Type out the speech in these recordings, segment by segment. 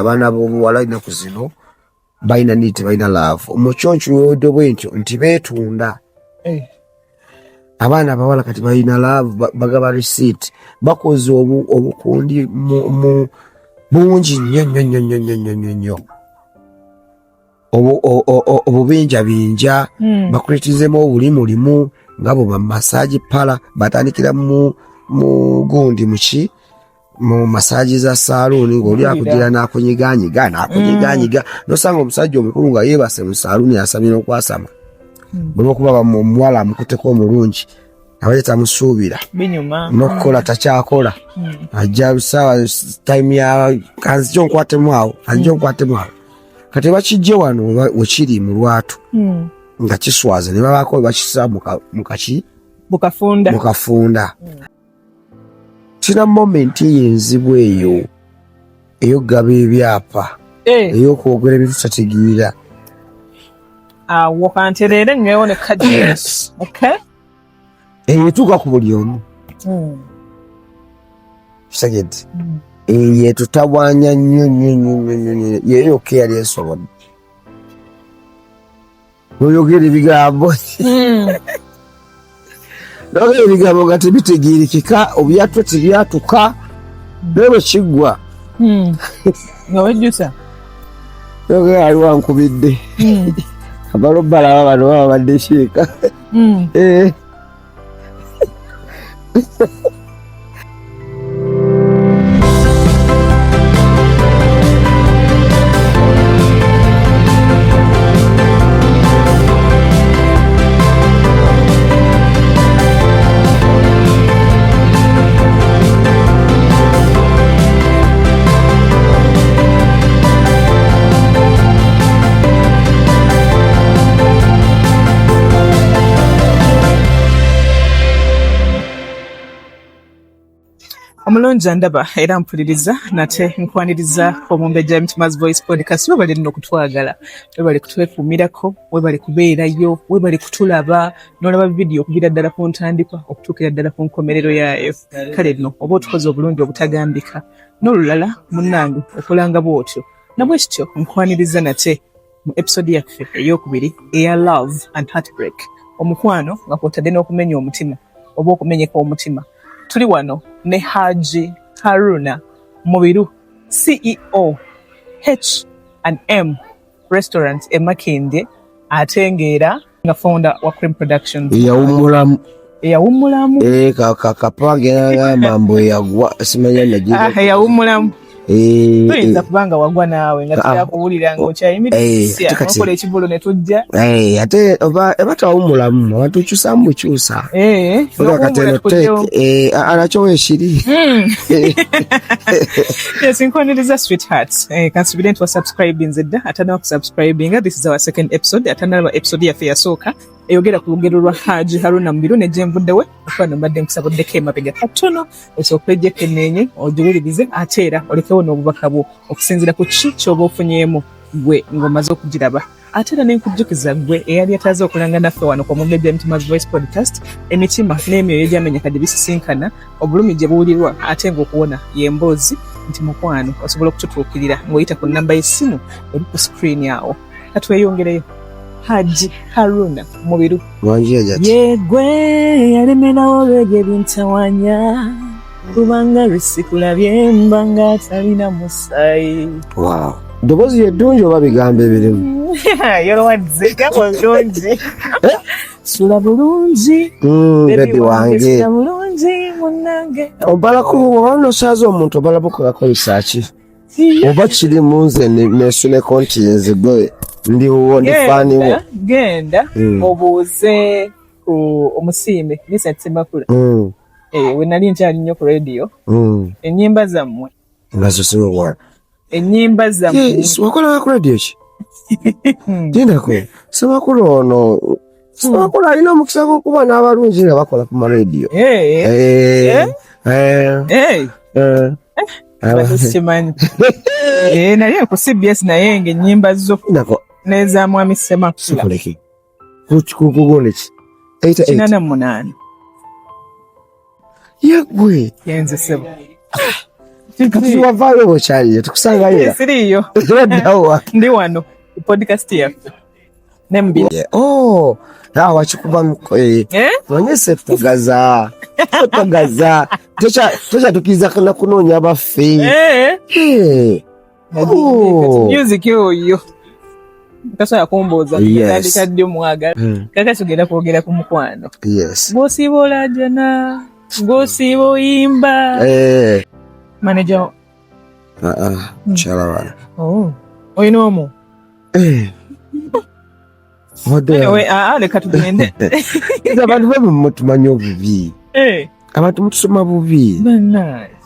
abaana b'obuwala inaku zino balina niti balina love omukyoncu wewedde bwentyo nti beetunda abaana abawala kati balina love bagaba receipt bakoze obukundi mu bungi nnyo obubinjabinja bakuletizemu obulimulimu nga bo bamasaji pala batandikira mu gundi muki mu masaji za saluni ng'oli akugira n'akunyiganyiga nosanga omusajja omukulu nga yeebase mu saluni asabye n'okwasama olw'okuba omuwala amukuteko omulungi abayeta musuubira n'okukola takyakola ajja lusaawa time ya kanzijo nkwatemu awo kati bakijje wano wekiri mu lwatu nga kiswaze ne babako bakisa mukafunda kina moment yenzibu eyo gaba ebyapa eyokwogera ebintu tategeera awo kanterere ngewo ne kajes okay etuuka ku buli omu kisagedde ye tutabwanya nnyo yeyo ke yali esobodde oyogera ebigambo nogera ebigambo nga tebitegeerekeka obyatwe tebyatuka bwe kiggwa nga wejjusa nogera ali wankubidde abalobbalaba bano baba badde kiika omulungi andaba era mpuliriza nate nkwaniriza Omumbejja Mitima's Voice Podcast webale nno okutwagala webale kutwekuumirako webale kubeerayo webale kutulaba n'olaba vidiyo okuviira ddala ku ntandikwa okutuukira ddala ku nkomerero yaayo kale nno oba otukoze obulungi obutagambika n'olulala munnange okulanga bw'otyo nabwe kityo nkwaniriza nate mu episode yaffe ey'okubiri eya Love and Heartbreak omukwano nga kwotadde n'okumenya omutima oba okumenyeka omutima tuli wano ne Haji Haruna Mubiru, CEO H&M Restaurant e Makindye atengeera nga founder wa Cream Productions eyawummulamu kakapagera mambo yagwa simanya nagira eyawummulamu tuyinza kubanga wagwa naawe nga tuyakuwulira ng'okyayimirizza okola ekibulo ne tujja ate oba ebatawummulamu abantu kyusamu bukyusa olwakateno anakyo weekiri nkoniriza sweethearts kansubire nti wasubscribinze dda atanawa kusubscribinga this is our second episode atanalaba episode yaffe yasooka eyogera ku lugero lwa Haji Haruna Mubiru ne gyembuddewe okwana mbadde nkusabuddeko emabega katono osookulejjeko enneenye ogiwulirize ate era olekewo n'obubaka bwo okusinziira ku ki ky'oba ofunyeemu gwe ng'omaze okugiraba ate era n'enkujjukiza gwe eyali ataaze okulanga naffe wano ku Omumbejja Mitima's Voice Podcast emitima n'emyoyo egyamenyeka gye bisisinkana obulumi gye buwulirwa ate ng'okuwona y'emboozi nti mukwano osobola okututuukirira ng'oyita ku nnamba y'essimu eri ku screen yawo katweyongereyo Haji Haruna Mubiru yegwe yalemerawo olw'ebyo bintawanya kubanga lwesikulabye mba nga atalina musaayi ddoboozi yeddungi oba bigambo ebirimu yolowadde gabo bulungi sula bulungi bebi wange sula bulungi munnange obalako oba nosaaza omuntu obala bukolako risaaki oba kiri mu nze nesuneko nti nze gwe ndiwo ndifaaniwo genda obuuze ku omusiime Vincent Semakula we nali nkyali nnyo ku radio ennyimba zammwe nga zosiwewa ennyimba zammwe wakola ku radio ki gendako Semakula ono Semakula alina omukisa gw'okuba n'abalungi nga bakola ku maradio simanyi naye ku CBS naye ng'ennyimba zo neza mwami Semakula kugoneki 88 yegwe yenze sebo kati wavaayo bokyaliyo tukusangayo siriyo eddawa ndi wano podcast yaffe nembiri wakikuba onyese tugagaza tokyatukkiriza nakunoonya baffe music oyo kasobola kumbuuza tandika ddi omwagala kaka tugenda kwogera ku mukwano gw'osiiba olajana gw'osiiba oyimba manager mukyala wana oyina omu leka tugende abantu bemumu tumanyi obubi abantu mutusoma bubi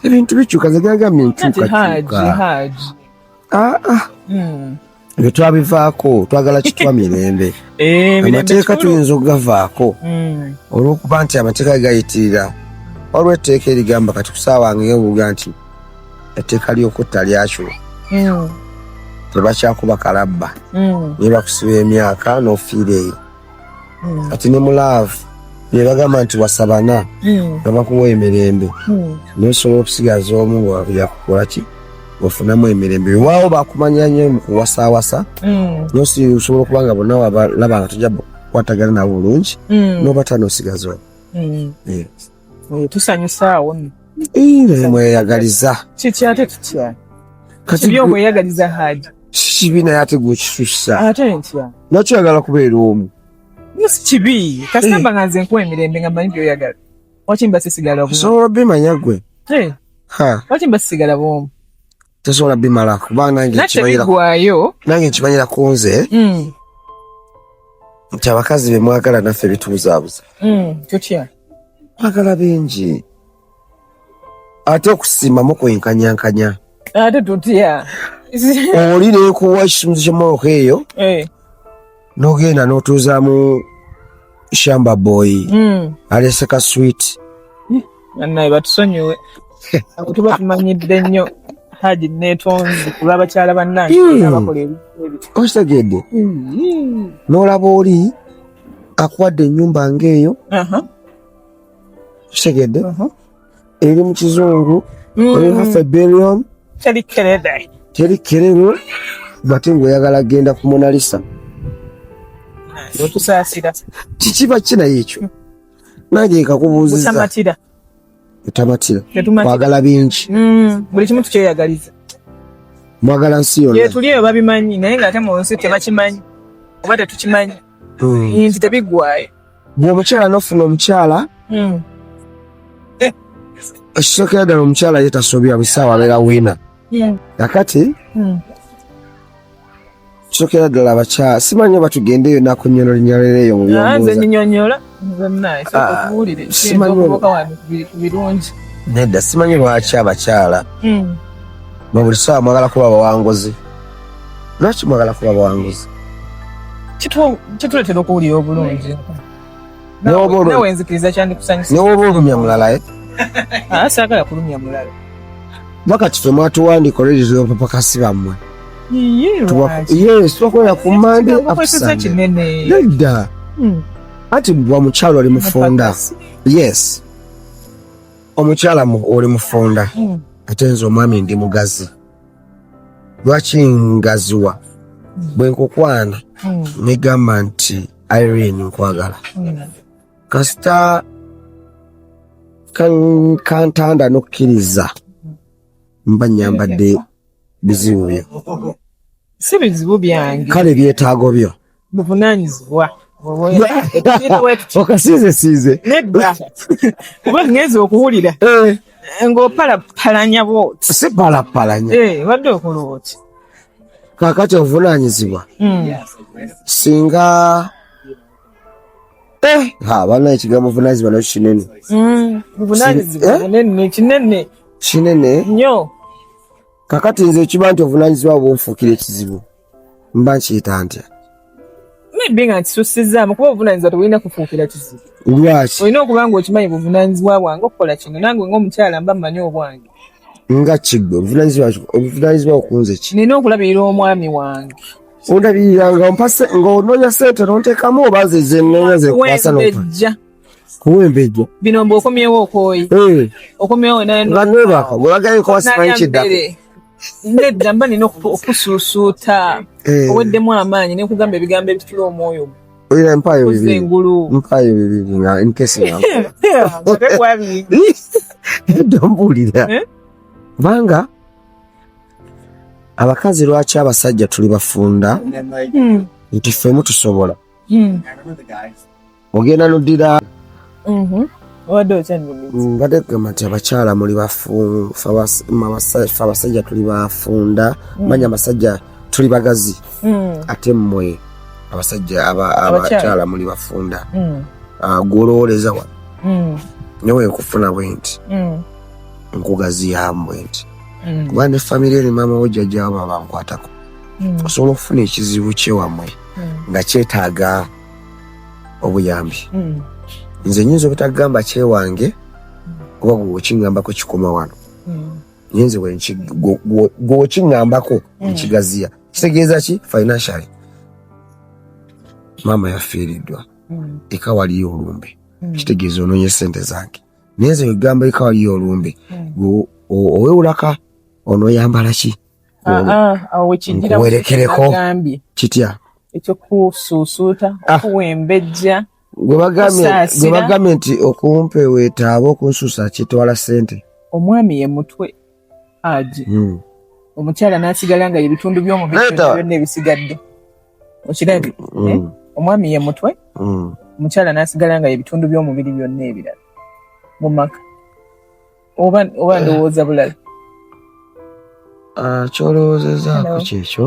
ebintu bikyuka zegagambye nkyukakyuka ebyo twabivaako twagala kitwa mirembe amateeka tuyinza okugavaako olw'okuba nti amateeka gayitirira waliwo etteeka erigamba kati kusaawange ngebuga nti etteeka ly'okutta lyakyo tebakyakuba kalabba naye bakusiba emyaka n'ofiira eyo kati ne mulaavu nebagamba nti wasabana nga bakuwa emirembe nosobola okusigaza omu ngayakukolaki ofunamu emirembe waawo bakumanya nnyo mu kuwasaawasa nosobola okuba nga bonna wabalaba nga tujja kukwatagana nabo bulungi nobata nosigaza tusanyusaawo mweyagaliza kikyate tutya byomweyagaliza haji kibi naye ate gwekisusa ate ntya nakyoyagala kubeera omu si kibi kasamba nga nze nkuwa emirembe nga mmanyi byoyagala wakimba sisigala bwomu osobola bimanya gwe wakimba sisigala bwomu tosobola bimala kubanga nange nkimanyira ku nze nti abakazi be mwagala naffe bitubuzaabuza tutya mwagala bingi ate okusimamu kwenkanyankanya ate tutya oli nekuwa ekisumuzi ky'emmotoka eyo n'ogenda n'otuuzaamu shamba boy aleseka sweet naye batusonyiwe tuba tumanyidde nnyo haji netonzi kulw'abakyala bannange abakola okitegedde n'olaba oli akuwadde ennyumba ng'eyo kitegedde eri mu kizungu oli half a billion teri kerere bate ng'oyagala genda ku Mona Lisa otusaasira kikiba kinaye ekyo nange nkakubuuziza utamatira kwagala bingi buli kimu tukyeyagaliza mwagala nsi yonna yetuli eyo babimanyi naye ngaate mu nsi tebakimanyi oba tetukimanyi nti tebiggwaayo bw'omukyala n'ofuna omukyala ekisookera ddala omukyala ye tasobya bisaawa abeera wiina nakati kisookera ddala abakyala simanyi oba tugendeyo nakunyonyolera eyo mu byombuuza nedda simanyi lwaki abakyala mu buli ssaawa mwagala kuba bawanguzi lwaki mwagala kuba bawanguzi kituletera okuwulira obulungi nawe nzikiriza kyandikusanyusa newoba olumya mulala saagala kulumya mulala bakati ffe mwatuwandiika olwedizibwa bapapakasi bammwe twakolera ku Mande nedda ati bwa mukyala oli mufunda yes omukyala oli mufunda ate nze omwami ndi mugazi lwaki ngaziwa bwe nkukwana negamba nti Irene nkwagala kasita kantanda n'okkiriza mba nyambadde bizibu byo si bizibu byange kale byetaago byo buvunaanyizibwa okasiizesiize nedda kuba ngenza okuwulira ng'opalapalanya bwoti si palapalanya wadde okola oti kaakati obuvunaanyizibwa singa bana ekigambo buvunaanyizibwa nakyo kinene buvunaanyizibwa kinene kinene nnyo kakati nze ekiba nti obuvunaanyizibwa bwonfuukira ekizibu mba nkiyita ntya maybe nga nkisussizaamu kuba obuvunaanyizibwa tebulina kufuukira kizibu lwaki olina okuba nga okimanyi buvunaanyizibwa bwange okukola kino nange ng'omukyala mba mmanyi obwange nga kigwe obuvunaanyizibwa okunze ki nina okulabirira omwami wange ondabirira nga ng'onoonya sente n'onteekamu oba ze nnoonya zekwasa wembejja kuwembejja bino mbo okomyewo okooyi okomyewo nga nwebaka olagayo ko wasimanyi kiddako nedda mba nina okusuusuuta oweddemu amaanyi ne kugamba ebigambo ebitula omwoyo oyina empaayo bibiri nga nkesi dombuulira kubanga abakazi lwaki abasajja tuli bafunda nti ffemu tusobola ogenda noddira mbadde kugamba nti abakyala muli abasajja tuli bafunda manya abasajja tuli bagazi ate mmwe abakyala muli bafunda gwolowoleza wa newe nkufuna bwe nti nkugaziyambwe nti kuba ne famire eri maama wo jjajjawo baba bankwatako osobola okufuna ekizibu kyewammwe nga kyetaaga obuyambi nze nyinza obutagamba kyewange kuba gwekingambako kikoma wano nyinza gwekingambako nkigaziya kitegeeza ki financially maama yafiiriddwa eka waliyo olumbe kitegeeza ononye sente zange naye nze wegamba eka waliyo olumbe owewulaka onoyambala ki nkuwerekereko kitya ekyokusuusuuta okuwembejja gwe bagambye nti okumpe weetaaba okunsuusa kitwala sente omwami ye mutwe aji omukyala n'asigala nga ebitundu by'omubiri byonna ebisigadde okirabye omwami ye mutwe omukyala n'asigala nga ebitundu by'omubiri byonna ebirala mu maka oba ndowooza bulala kyolowoozezaako kyekyo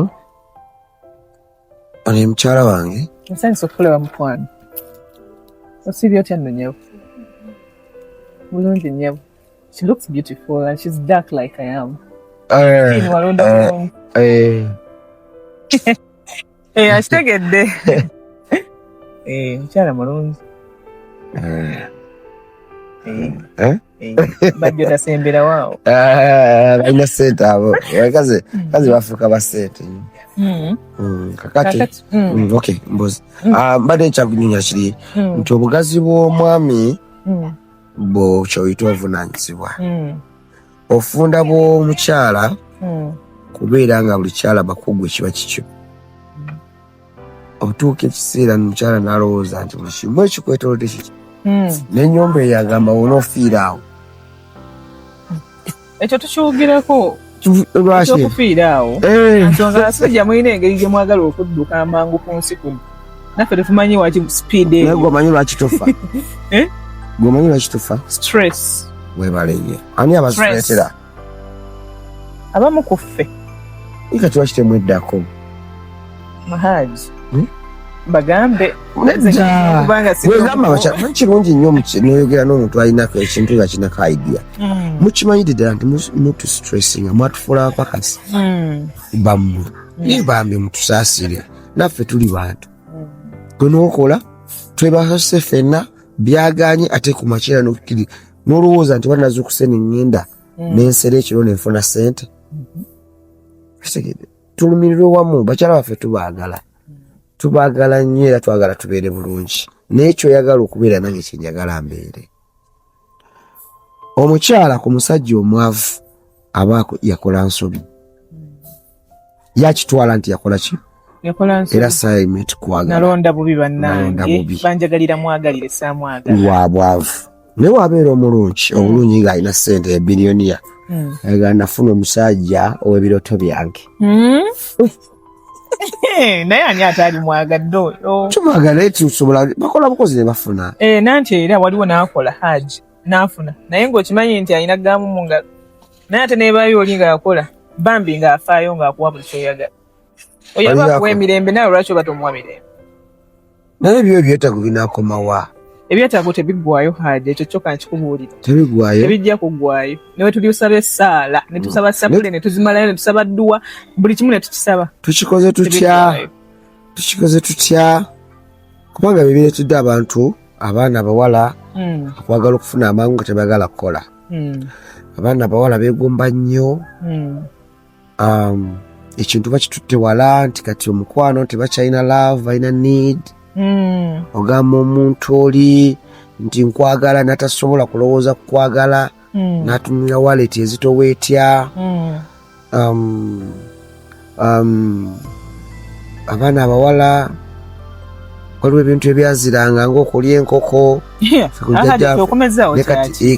ono mukyala wange nsanyusa okukulaba mukwano osibye otya nno nnyabo bulungi nnyabo she looks beautiful and she's dark like I am walonda bulungi akitegedde mukyala mulungi bajjo tasembera waawo balina sente abo kazi bafuuka basente kakati okay mbuzi mbadde nkyakunyunya kiri nti obugazi bw'omwami bwo kyoyita obuvunaanyizibwa ofunda bw'omukyala kubeera nga buli kyala bakuggwe kiba kikyo obutuuka ekiseera nomukyala n'alowooza nti buli kimu ekikwetolodde kiki n'ennyumba eyo agamba wonoofiira awo ekyo tukiwugirako ekyokufiira awo nsonga abasajja mulina engeri gye mwagala okudduka amangu ku nsi kuno naffe tetumanyi waki speed eyo gwomanyi lwaki tofa gwomanyi lwaki tofa stress webaleye ani abasiretera abamu ku ffe ikati lwaki temweddako mahaji bagambe kirungi nnyo noyogera n'omuntu alinako ekintu nga kinako idea mukimanyidde ddala nti mutustressing mwatufuula abapakasi bammwe nebambe mutusaasire naffe tuli bantu gwenookola twebasase ffenna byaganye ate ku makyera nokukiri n'olowooza nti banazukuseni ngenda nensera ekiro nenfuna sente tulumirirwe wamu bakyala baffe tubaagala nnyo era twagala tubeere bulungi n'ekyo oyagala okubeera nange kyenjagala mbeere omukyala ku musajja omwavu aba yakola nsobi yakitwala nti yakola ki era saimeti kwagala nalonda bubi bannange banjagalira mwagalire saamwagala lwa bwavu naye wabeera omulungi obulungi ng'alina ssente ebiliyoniya agala nafuna omusajja ow'ebirooto byange naye ani ate ali mwagadde oyo tumwagala tusobola bakola bukozi ne bafuna nanti era waliwo n'akola haji n'afuna naye ng'okimanyi nti alina gamu mu ngalo naye ate neebaayo oli ng'akola bambi ng'afaayo ng'akuwa buli kyoyagala oyaba akuwa emirembe nawe lwaki oba tomuwa mirembe naye ebyo ebyetaago binaakomawa ebyetaago tebiggwayo haji ekyo kyokka nkikubuulira tebigwayo tebijja kuggwayo newe tuli osaba essaala ne tusaba sapule ne tuzimalayo ne tusaba dduwa buli kimu ne tukisaba tukikoze tutya kubanga bibiretudde abantu abaana abawala okwagala okufuna amangu nga tebagala kukola abaana abawala beegomba nnyo ekintu bakitutte wala nti kati omukwano tebakyalina love balina need ogamba omuntu oli nti nkwagala natasobola kulowooza kukwagala n'atumira wallet ezitoweetya abaana abawala waliwo ebintu ebyaziranga ng'okulya enkoko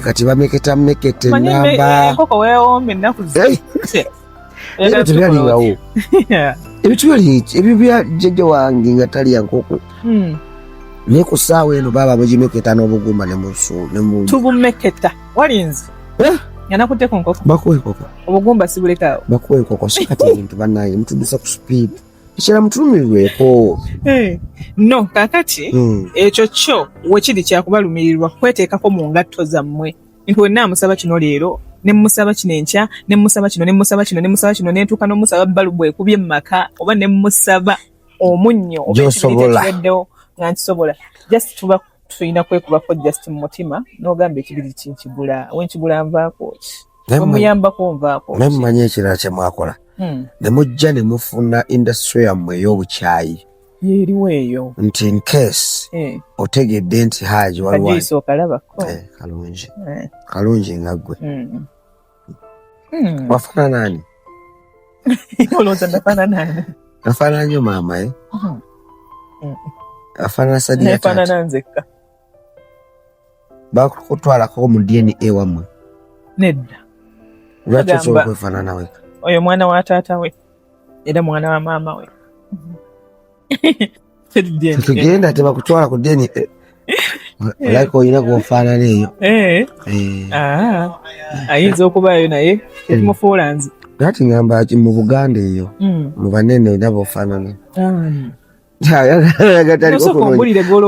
kati bameketa enamba era tebyalingawo ebintu ebyo bya jjajja wange nga talya nkoko naye ku ssaawa eno baaba mugimeketa n'obugumba tubumeketa walinze yanakutteko nkoko bakuwa enkoko obugumba sibulekaawo bakuwa enkoko si kati ebintu bannange mutuddusa ku supiidi ekira mutulumirirweko no kakati ekyo kyo wekiri kyakubalumirirwa kweteekako mu ngatto zammwe nti wenna amusaba kino leero nemusaba kino enkya nemusaba kino nemusaba kino nemusaba kino nentuuka n'omusaba balubu ekubye mu maka oba nemusaba omunnyo obaekibiritekibeddewo nga nkisobola just tuba tulina kwekubako just mu mutima n'ogamba ekibiri kinkigula wenkigula nvaako ki omuyambako nvaako naye mumanyi ekirala kyemwakola ne mujja ne mufuna industry yammwe ey'obukyayi yeeriwo eyo nti in case otegedde nti Haji waliwo kalabako kalungi nga ggwe wafaanana ani olowooza nafaanana ani nafaanana nnyo maama afaanana Sadiya nafaanana nzekka bakutwalako mu DNA wammwe nedda lwaki osobola okwefaanana weka oyo mwana wa taata we era mwana wa maama we tugenda tebakutwala ku DNA olabika olina gwofaanana eyo ayinza okubaayo naye tekumufuula nze ati ngamba mu Buganda eyo mu banene olina boofaanana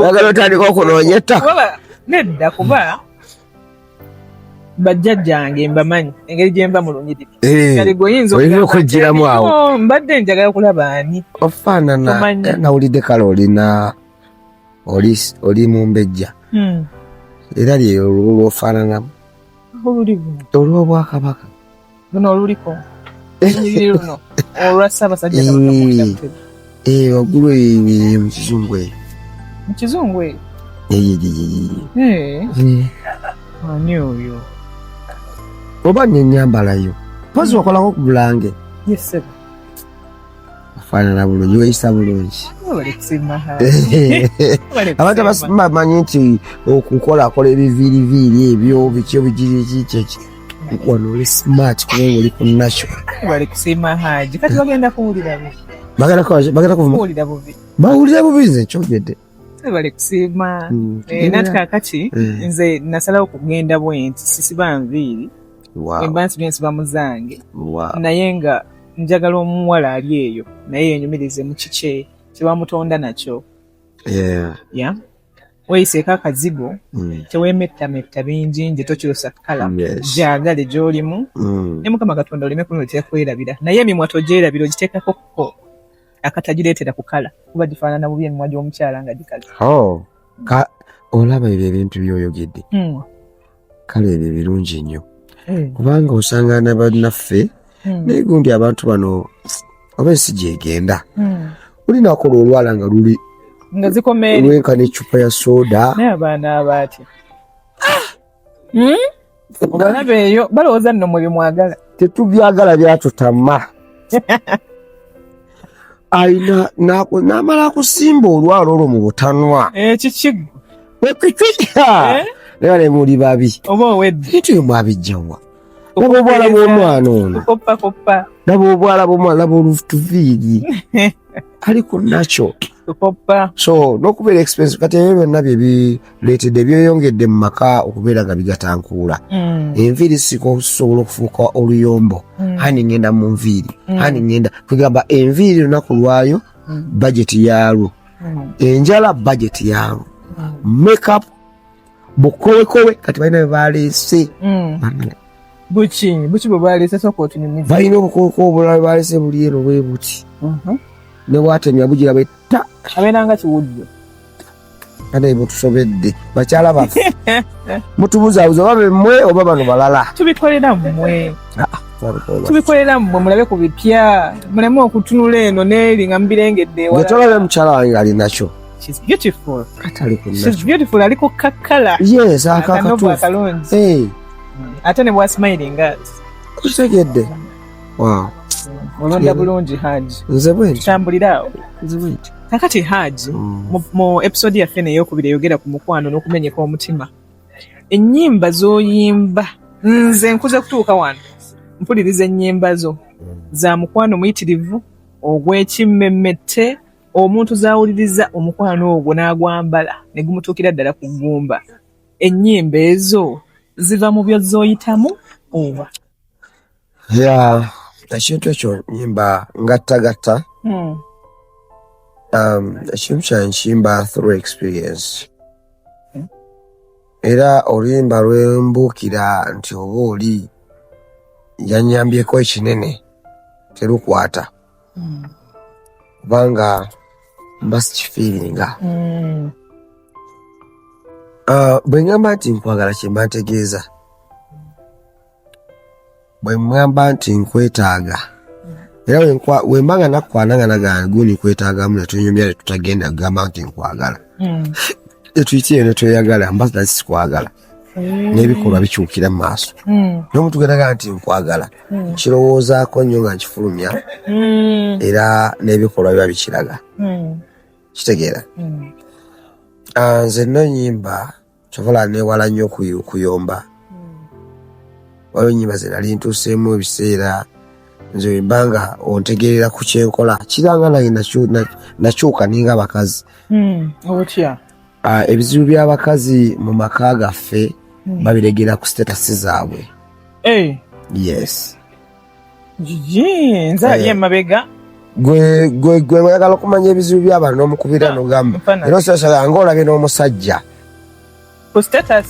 agala otandika okunoonya ettaka nedda kuba bajjajjange mbamanyi engeri gyenva mu lunyiriri kale goyinza okugiramu awo mbadde njagala kulaba ani ofaanana nawulidde kale oli mu mbejja era lyeyo olwofaananamu olw'obwakabaka luno oluliko lunyiriri luno olwa Ssaabasajja waggulu eyo mu kizungu eyo mu kizungu eyo ani oyo oba nenyambalayo pozi wakolako ku bulange afaanana bulungi weyisa bulungi abantu bamanyi nti okukolakola ebiviiriviiri ebyo bikyo bigirikikeki wano oli smart kubanga oli ku nasho bali kusiima Haji kati bagenda kuwulira bawulira bubi nze nkyogedde bali kusiima nati kakati nze nasalawo kugenda bwenti sisiba nviiri embansi byensiba muzange naye nga njagala omuwala ali eyo naye yenyumirize mu kike kyebamutonda nakyo weeyiseeko akazigo teweemettametta bingi nje tokyusa kala gyagale gy'olimu ne Mukama Katonda oleme kunotera kwerabira naye emimwa togyerabira ogiteekako ko akatagireetera ku kala kuba gifaanana bubi emimwa gy'omukyala nga gikaze olaba ebyo ebintu byoyogedde kale ebyo birungi nnyo kubanga osangana bannaffe naye gundi abantu bano oba ensi gyegenda olinakola olwala nga luli nga zikomeeri lwenka n'eccupa ya soda naye abaana abaatya balaba eyo balowooza nno mwe bimwagala tetubyagala byatutama ayina n'amala akusimba olwala olwo mu butanwa kikigo wekikika naye ne muli babi oba owedde bintu byo mwabijjawa laba obwala bw'omwana ono laba obwala bw'omwana laba olutuviiri ali ku nakyo so n'okubeera expensive kati ebyo byonna bye bireetedde byeyongedde mu maka okubeera nga bigatankuula enviiri sikosobola okufuuka oluyombo hani ngenda mu nviiri hani ngenda kugamba enviiri lunaku lwayo bajeti yaalwo enjala bajeti yaalwo makeup bukowekowe kati balina bye baleese buki bwe baleese soka otunyumiza balina obukowekowe obulala baleese buli eno bwe buti ne bwatemya bugira bwetta abeeranga kiwujjo kale mutusobedde bakyala baffe mutubuzaabuza oba bemmwe oba bano balala tubikolera mmwe mulabe ku bipya muleme okutunula eno n'eri nga mubirengedde ewala getolabe mukyala wange ali nakyo she's beautiful. Katali kunna. She's beautiful aliko kakala. Yes, akakatu. Hey. Ate ne bwa smiling at. Kutegedde. Wow. Mulonda bulungi Haji. Nze bwenti. Tambulirawo. Nze bwenti. Kakati Haji mu episode yaffe ey'okubiri eyogera ku mukwano n'okumenyeka omutima. Ennyimba z'oyimba nze nkuze kutuuka wano mpuliriza ennyimba zo za mukwano muyitirivu ogw'ekimmemmette omuntu zaawuliriza omukwano ogwo n'agwambala ne gumutuukira ddala ku ggumba. Ennyimba ezo ziva mu byo z'oyitamu oba? Ekintu ekyo nyimba ngattagatta. Ekintu kyange nkimba through experience. Era oluyimba lwembuukira nti oba oli yanyambyeko ekinene terukwata. Kubanga mba sikifiiringa. Bwe ngamba nti nkwagala kye mba ntegeeza. Bwe ngamba nti nkwetaaga. Era we mbanga nakwana nga nagana guni nkwetaagamu ne tunyumya ne tutagenda kugamba nti nkwagala. Etuyitiye ne tweyagala mba sikwagala. N'ebikolwa bikyukira mu maaso. N'omuntu gwe nti nkwagala kirowoozaako nnyo nga nkifulumya era n'ebikolwa biba bikiraga. Kitegeera? Nze nno nnyimba kyovola neewala nnyo okuyomba. Waliwo ennyimba ze nali ntuuseemu ebiseera nze wembanga ontegeerera ku kyenkola kiranga nange nakyuka ninga abakazi. Otya? Ebizibu by'abakazi mu maka gaffe babiregera ku status zaabwe. Yes. Nze ali emabega. Gwe oyagala okumanya ebizibu by'abantu n'omukubira n'ogamba era osasala ng'olabye n'omusajja ku status.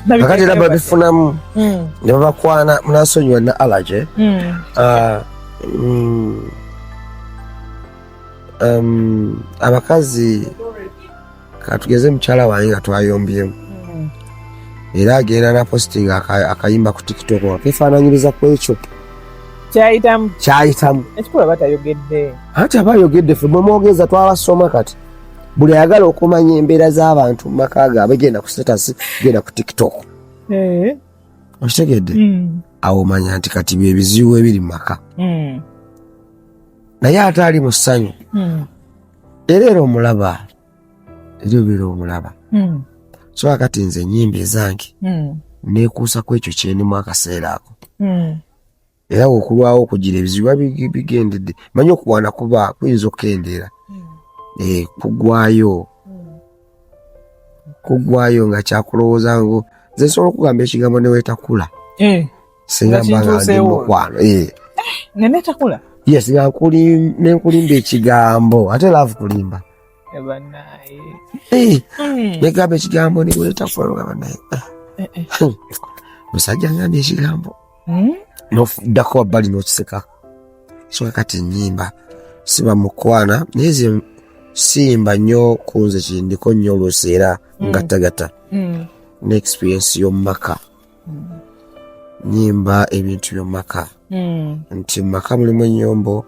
Kakati era babifunamu ne babakwana munasonyiwa na allergy. Abakazi katugeze mukyala wange nga twayombyemu era agenda na posting akayimba ku TikTok akifaananyiriza ku ekyo kyayitamu ekikula batayogedde ate abayogedde ffe bwe mwogeza twabasoma kati buli ayagala okumanya embeera z'abantu mu maka gaabwe genda ku status genda ku TikTok. Okitegedde? Awo manya nti kati bye bizibu ebiri mu maka naye ate ali mu ssanyu era omulaba so akati nze ennyimba ezange neekuusa ku ekyo kyenimu akaseera ako era okulwawo okugira ebizibu bigendedde manyi okuwaana kuba kuyinza okukendeera kugwayo nga kyakulowooza ngo nze nsobola okugamba ekigambo ne weetakula singa mbanga ndi mukwano nenetakula yes nga nenkulimba ekigambo ate laavu kulimba negamba ekigambo niweetakula ngamba naye musajja ngambye ekigambo nofuddako wabbali n'okiseka so kati ennyimba siba mukwana naye ze siyimba nnyo kunze kindiko nnyo oluusi era ngattagatta n'experience y'omumaka nyimba ebintu by'omumaka nti mu maka mulimu ennyombo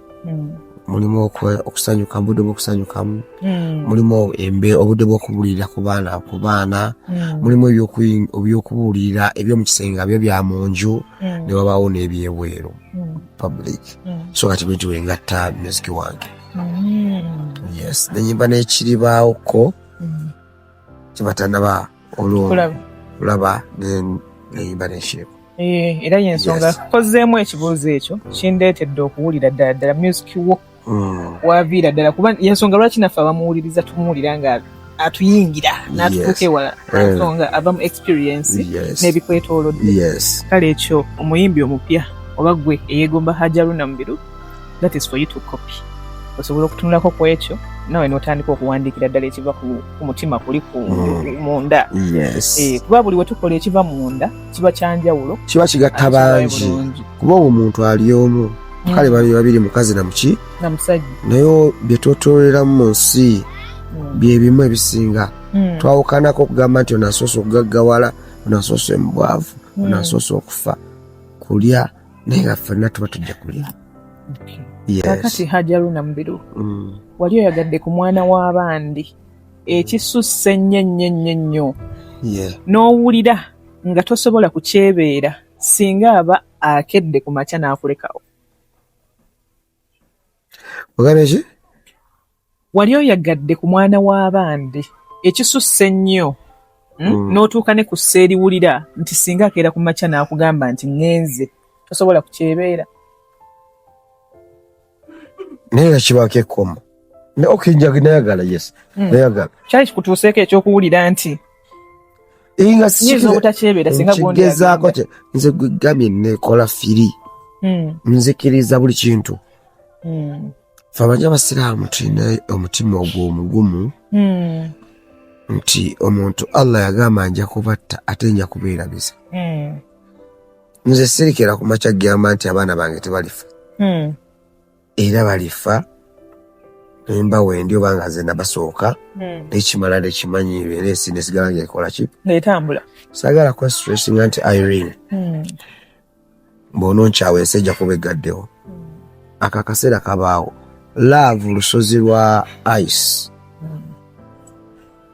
mulimu okusanyuka obudde bw'okusanyukamu mulimu obudde bw'okubuulirira ku baana mulimu ebyokubuulirira eby'omu kisenge byo bya mu nju ne wabaawo n'ebyebweru public so kati bintu wengatta music wange yes nenyimba n'ekiribaawoko kibatanaba olulaba nenyimba n'ekiriko era yensonga kozeemu ekibuuzo ekyo kindeetedde okuwulira ddala music wo waviira ddala kuba yensonga lwaki naffe abamuwuliriza tumuwulira nga atuyingira n'atutuuka ewala ensonga ava mu experience n'ebikwetoolodde kale ekyo omuyimbi omupya oba gwe eyeegomba Hajji Haruna Mubiru that is for you to copy osobola okutunulako ku ekyo nawe n'otandika okuwandiikira ddala ekiva ku mutima kuli munda kuba buli we tukola ekiva munda kiba kyanjawulo kiba kigatta bangi kuba omuntu ali omu kale babiri mukazi na musajja naye bye twetooleramu mu nsi bye bimu ebisinga twawukanako okugamba nti onasoose okugaggawala onasoose mubwavu onasoose okufa kulya naye nga ffenna tuba tujja kulya kakati Hajji Haruna Mubiru wali oyagadde ku mwana w'abandi ekisusse nnyo n'owulira nga tosobola kukyebeera singa aba akedde ku makya n'akulekawo. Ogambye ki? Wali oyagadde ku mwana w'abandi ekisusse nnyo n'otuuka ne ku sseeriwulira nti singa akeera ku makya n'akugamba nti ngenze tosobola kukyebeera. Naye kibaako ekkomo. Okinjaga nayagala yes. Nayagala. Kyali kikutuuseeko ekyokuwulira nti nyinza obutakyebeera singa gondi kigezaako nze gambye nekola firi. Nzikiriza buli kintu. Ffe abasiraamu tulina omutima ogwo omugumu nti omuntu Allah yagamba nja kubatta ate nja kubeerabiza. Nze sirikira ku makya gamba nti abaana bange tebalifa. Era balifa nemba wendi obanga nze nabasooka nekimala nekimanyiirwe era esi nesigala ngaekola ki ng'etambula. Saagala kwestressinga nti Irene bw'ononkyawe ensi ejja kuba eggaddewo. Aka kaseera kabaawo love lusozi lwa ice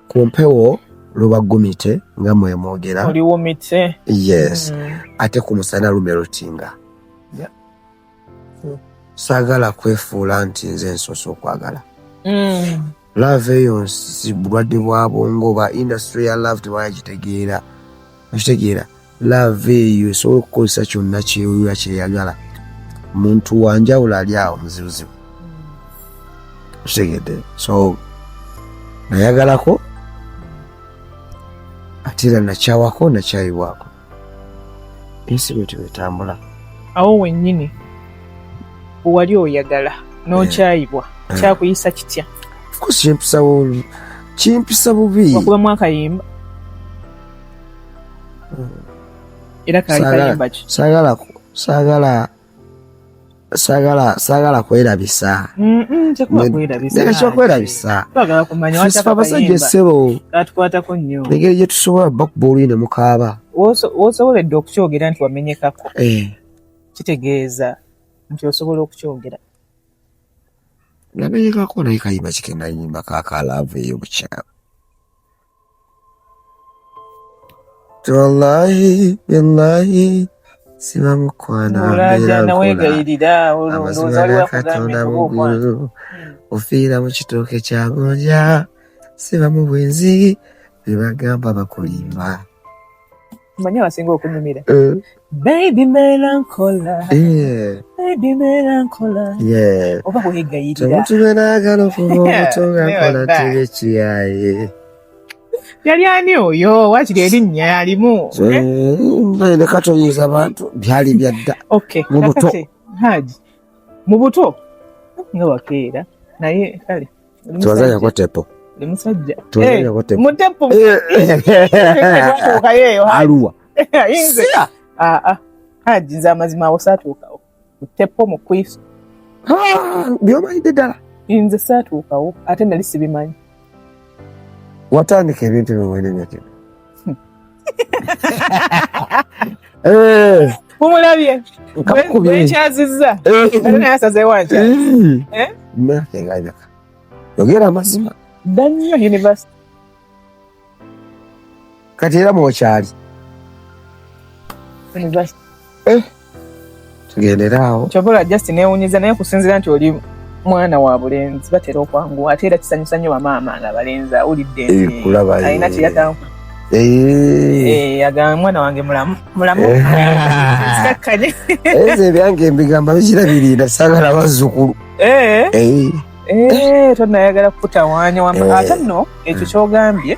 ku mpewo lubagumite nga mwemwogera oliwomite. Yes. Ate ku musana lumerutinga. Saagala kwefuula nti nze nsoose okwagala. Love eyo si bulwadde bwa bwongo ba industry ya love tebagitegeera. Okitegeera love eyo esobola okukozesa kyonna kyeyuya kyeyagala. Muntu wanjawulo ali awo muzibuzibu. Okitegedde. So nayagalako ate era nakyawako nakyayibwako. Ensi bwetyo bwetambula. Awo wennyini wali oyagala n'okyayibwa kyakuyisa kitya? Kimpisa bubi. Wakubamu akayimba era kayimba ki? Saagala kwerabisa. Kwerabisa. Abasajja essebo katukwatako nnyo engeri gye tusobola bakubooli ne mukaaba. Wosoboledde okukyogera nti wamenyekako kitegeeza nti osobola okukyogera. Namenyekako naye kayimba kikenda nyimba kakalaavu eyo bukyamu. Wallahi billahi siba mukwana nawegayirira amazima Katonda muggulu ofiira mu kitooke kya gonja siba mu bwenzi bebagamba bakulimba. Manya abasinga okunyumira baby melanchola baby melanchola oba wegayirira omuntu benaagala okuba omutonga nkola tegekiyaye. Yali ani oyo wakiri erinnya yalimu ne katoyiza abantu byali byadda mu buto. Haji mu buto nga wakeera naye kale tubazanyako tepo musajja mutepo aluwa inze Haji nze amazima awo saatuukawo tepo mu kwiso byomanyidde ddala. Nze saatuukawo ate nali sibimanyi. Watandika ebintu bimwenenye mumulabye bwenkyazizza ate naye asazeewo ankya yogera amazima dda nnyo university. Kati era mwokyali university tugenderaawo kyobola just neewunyiza naye kusinzira nti oli mwana wa bulenzi batera okwanguwa ate era kisanyusa nnyo bamaama nga balenzi awulidde alina kyeyatanku agamba mwana wange mulamu kakkanye ezo ebyange mbigamba bikirabirinda saagala bazzukulu tonayagala kukutawaanya ate nno ekyo kyogambye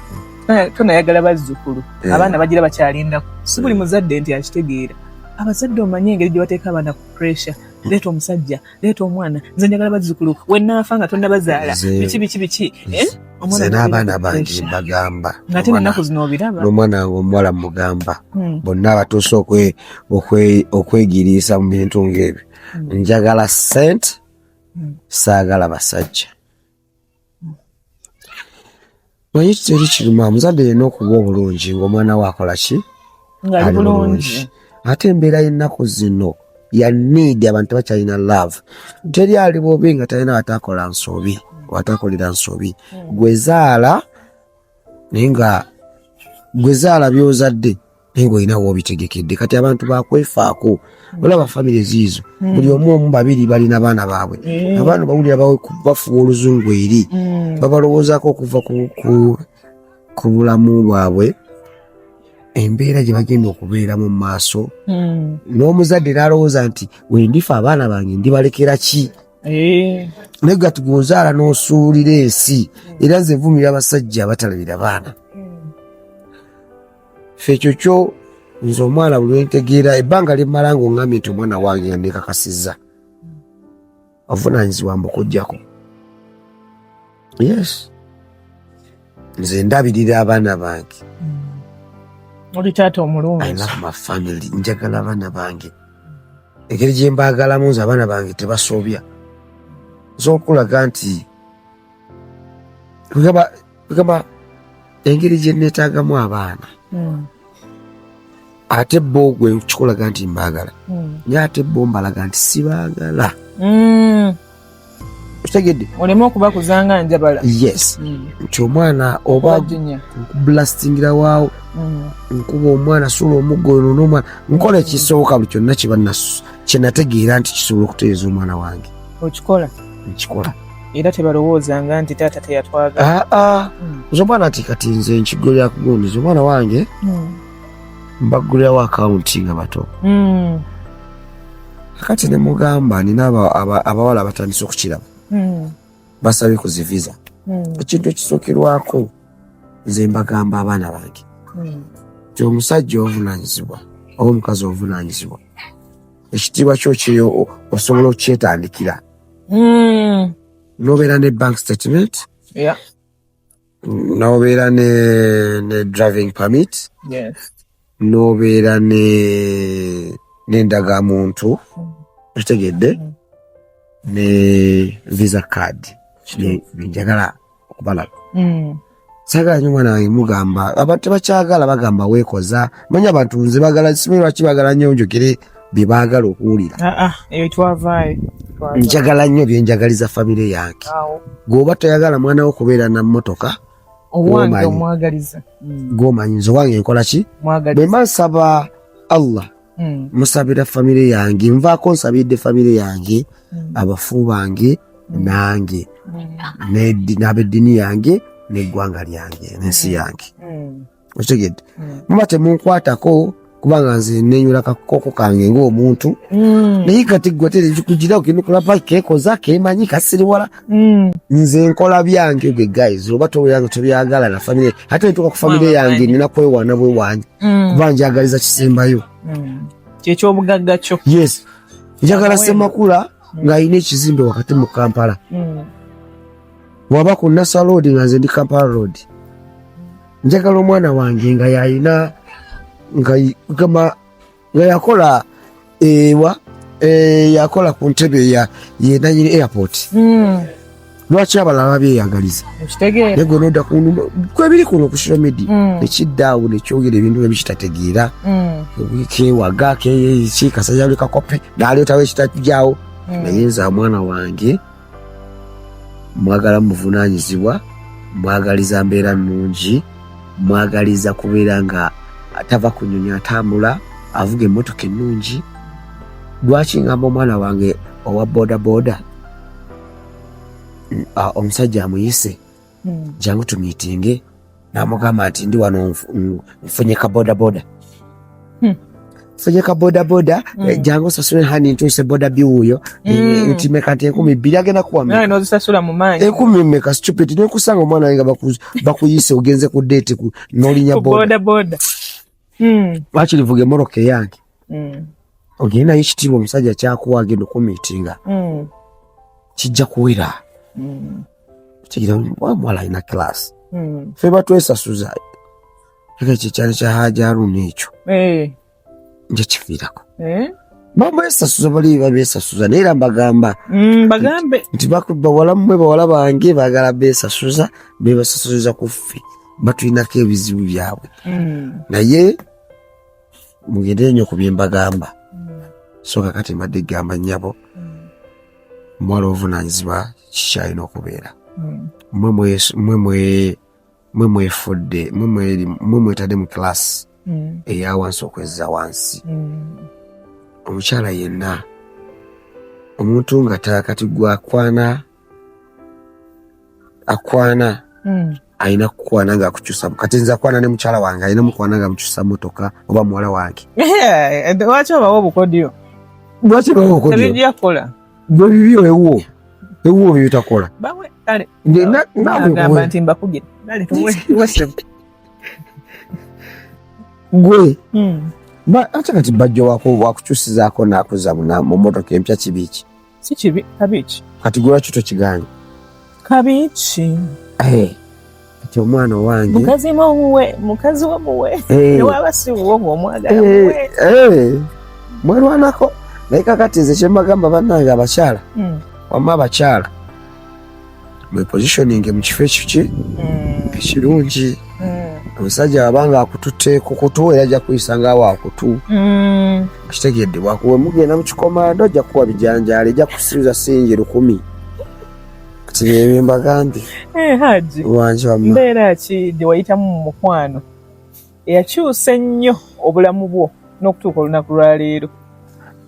tonayagala bazzukulu abaana bagira bakyalindako si buli muzadde nti akitegeera. Abazadde omanye engeri gye bateeka abaana ku pressure. Leeta omusajja leeta omwana nze njagala bazzukulu wenaafa nga tonnabazaala biki n'abaana bange mbagamba ng'ate n'ennaku zino obiraba n'omwana wange omuwala mugamba bonna abatuuse okwegiriisa mu bintu ng'ebyo njagala ssente saagala basajja. Manyi kiteri kiruma omuzadde yenna okuba obulungi ng'omwana we akola ki? ng'ali bulungi. Ate embeera y'ennaku zino ya need abantu bakyalina love. Teri ali bobi nga talina watakola nsobi watakolera nsobi. Gwezaala nenga gwezaala byozadde nenga olina w'obitegekedde. Kati abantu bakwefaako olaba famire ziizo buli omu babiri balina baana baabwe. Abaana bawulira bafuwa oluzungu eri babalowoozaako okuva ku bulamu bwabwe embeera gye bagenda okubeera mu maaso. N'omuzadde n'alowooza nti wendifa abaana bange ndibalekera ki? Naye gati gwozaala n'osuulira ensi era nze vumira abasajja abatalabira baana. Fekyo kyo nze omwana buli wentegeera ebbanga limmala ng'oŋŋambye nti omwana wange yandekakasizza ovunaanyizibwa mbukujjako. Yes, nze ndabirira abaana bange. Oli taata omulungi. I love my family. Njagala abaana bange. Engeri gye mbaagalamu nze abaana bange tebasoobya. Z'okulaga nti kugamba engeri gye neetaagamu abaana. Ate bo gwe kikulaga nti mbaagala. Naye ate bo mbalaga nti sibaagala. Okitegedde? Oleme okubakuzanga njabala. Yes. Nti omwana oba blastingira waawo nkuba omwana sula omuggo ono n'omwana nkola ekisooka buli kyonna kye nategeera nti kisobola okutereeza omwana wange. Okikola? Nkikola. Era tebalowoozanga nti taata teyatwagala. Nze omwana ati kati nze nkigo lyakugundiza omwana wange mbagulirawo akawunti nga bato. Kati ne mugamba nina abawala batandise okukiraba. Basabye kuziviza. Ekintu ekisookerwako nze mbagamba abaana bange nti omusajja ovunaanyizibwa oba omukazi ovunaanyizibwa ekitiibwa kyo kiri osobola okukyetandikira. N'obeera ne bank statement, n'obeera ne driving permit, n'obeera n'endagamuntu okitegedde ne visa card njagala okubalaba. Saagala nnyo omwana wange mugamba abantu tebakyagala bagamba weekoza. Manya abantu nze baagala simanyi lwaki baagala nnyo njogere bye baagala okuwulira. Eyo twavaayo. Njagala nnyo bye njagaliza famire yange. Gw'oba toyagala mwana wo kubeera na mmotoka owange omwagaliza. Gw'omanyi nze owange nkola ki? Bwe mba nsaba Allah musabira famire yange nvaako nsabidde famire yange abafu bange nange n'ab'eddiini yange n'eggwanga lyange n'ensi yange. Okitegedde? Muba temunkwatako kubanga nze nenyula kakoko kange ng'omuntu. Naye kati gwe terikugira ogenda okulaba keekoza keemanyi kasiriwala. Nze nkola byange gwe guys oba tobeeranga tobyagala na famire ate ntuuka ku famire yange nina kwewaana bwewange kuba njagaliza kisembayo. Kyekyobugagga kyo. Yes, njagala Ssemakula ng'alina ekizimbe wakati mu Kampala. Waba ku Nassau Road nga nze ndi Kampala Road. Njagala omwana wange nga yalina nga yakola yakola ku ntebe ye Nanyini airport. Lwaki abalala babyeyagaliza? Naye gwe n'odda kwebiri kuno ku social media nekiddaawo nekyogera ebintu ebikitategeera kewaga kikasajja kakope n'aleetawo ekitajjawo. Naye nze mwana wange mwagala muvunaanyizibwa, mwagaliza mbeera nnungi, mwagaliza kubeera nga atava ku nnyonyi atambula avuga emmotoka ennungi. Lwaki ngamba omwana wange owa bodaboda omusajja amuyise jangu tumiitinge n'amugamba nti ndi wano nfunye ka bodaboda. Nfunye ka bodaboda jangu sasule hani ntuuse boda biwuyo nti meka nti 2,000 agenda kuwa naye n'ozisasula mu maanyi 10,000 meka stupid nekusanga omwana wange nga bakuyise ogenze ku date n'olinya boda. Lwaki livuga emmoroka eyange ogenda nayo ekitiibwa omusajja kyakuwa agenda okumiitinga kijja kuwera. Kigira mwala alina class. Ffe batwesasuza ekyo kyali kya Haja Haruna ekyo nje kifiirako. Bamba esasuza bali babesasuza naye era mbagamba bagambe nti bawala mmwe bawala bange baagala besasuza bebasasuza ku ffe batulinako ebizibu byabwe. Naye mugende nnyo ku bye mbagamba so kakati mbadde gamba nnyabo mwala ovunaanyizibwa kikyalina okubeera mwe mwefudde mwe mwetadde mu kilasi eya wansi okwezza wansi omukyala yenna omuntu nga kati gwakwana akwana alina kukwana nga akukyusa kati nze akwana ne mukyala wange alina mukwana nga mukyusa motoka oba muwala wange lwaki obawo obukodyo lwaki bawo obukodyo tebijjakola bwe bibyo ewuwo bibitakola bawe kale nagamba nti mbakugire gwe ate kati bajja wakukyusizaako nakuza mu motoka empya kibiki si kibi kabiiki kati gwe lwaki tokiganye kabiiki kati omwana wange mukazi we muwe newaba si wuwo omwagala muwe mwerwanako naye kakati nze kyembagamba bannange abakyala wamma abakyala mwepositioning mu kifo ekiki ekirungi omusajja wabanga akututte ku kutu era ajja kuyisangaawo akutu kitegedde bwakuwe mugenda mu kikomando ajja kuwa bijanjaalo ejja kusiruza singi 1,000 kati byebyo mbagambye Haji wanje wamma mbeera ki gye wayitamu mu mukwano eyakyusa ennyo obulamu bwo n'okutuuka olunaku lwaleero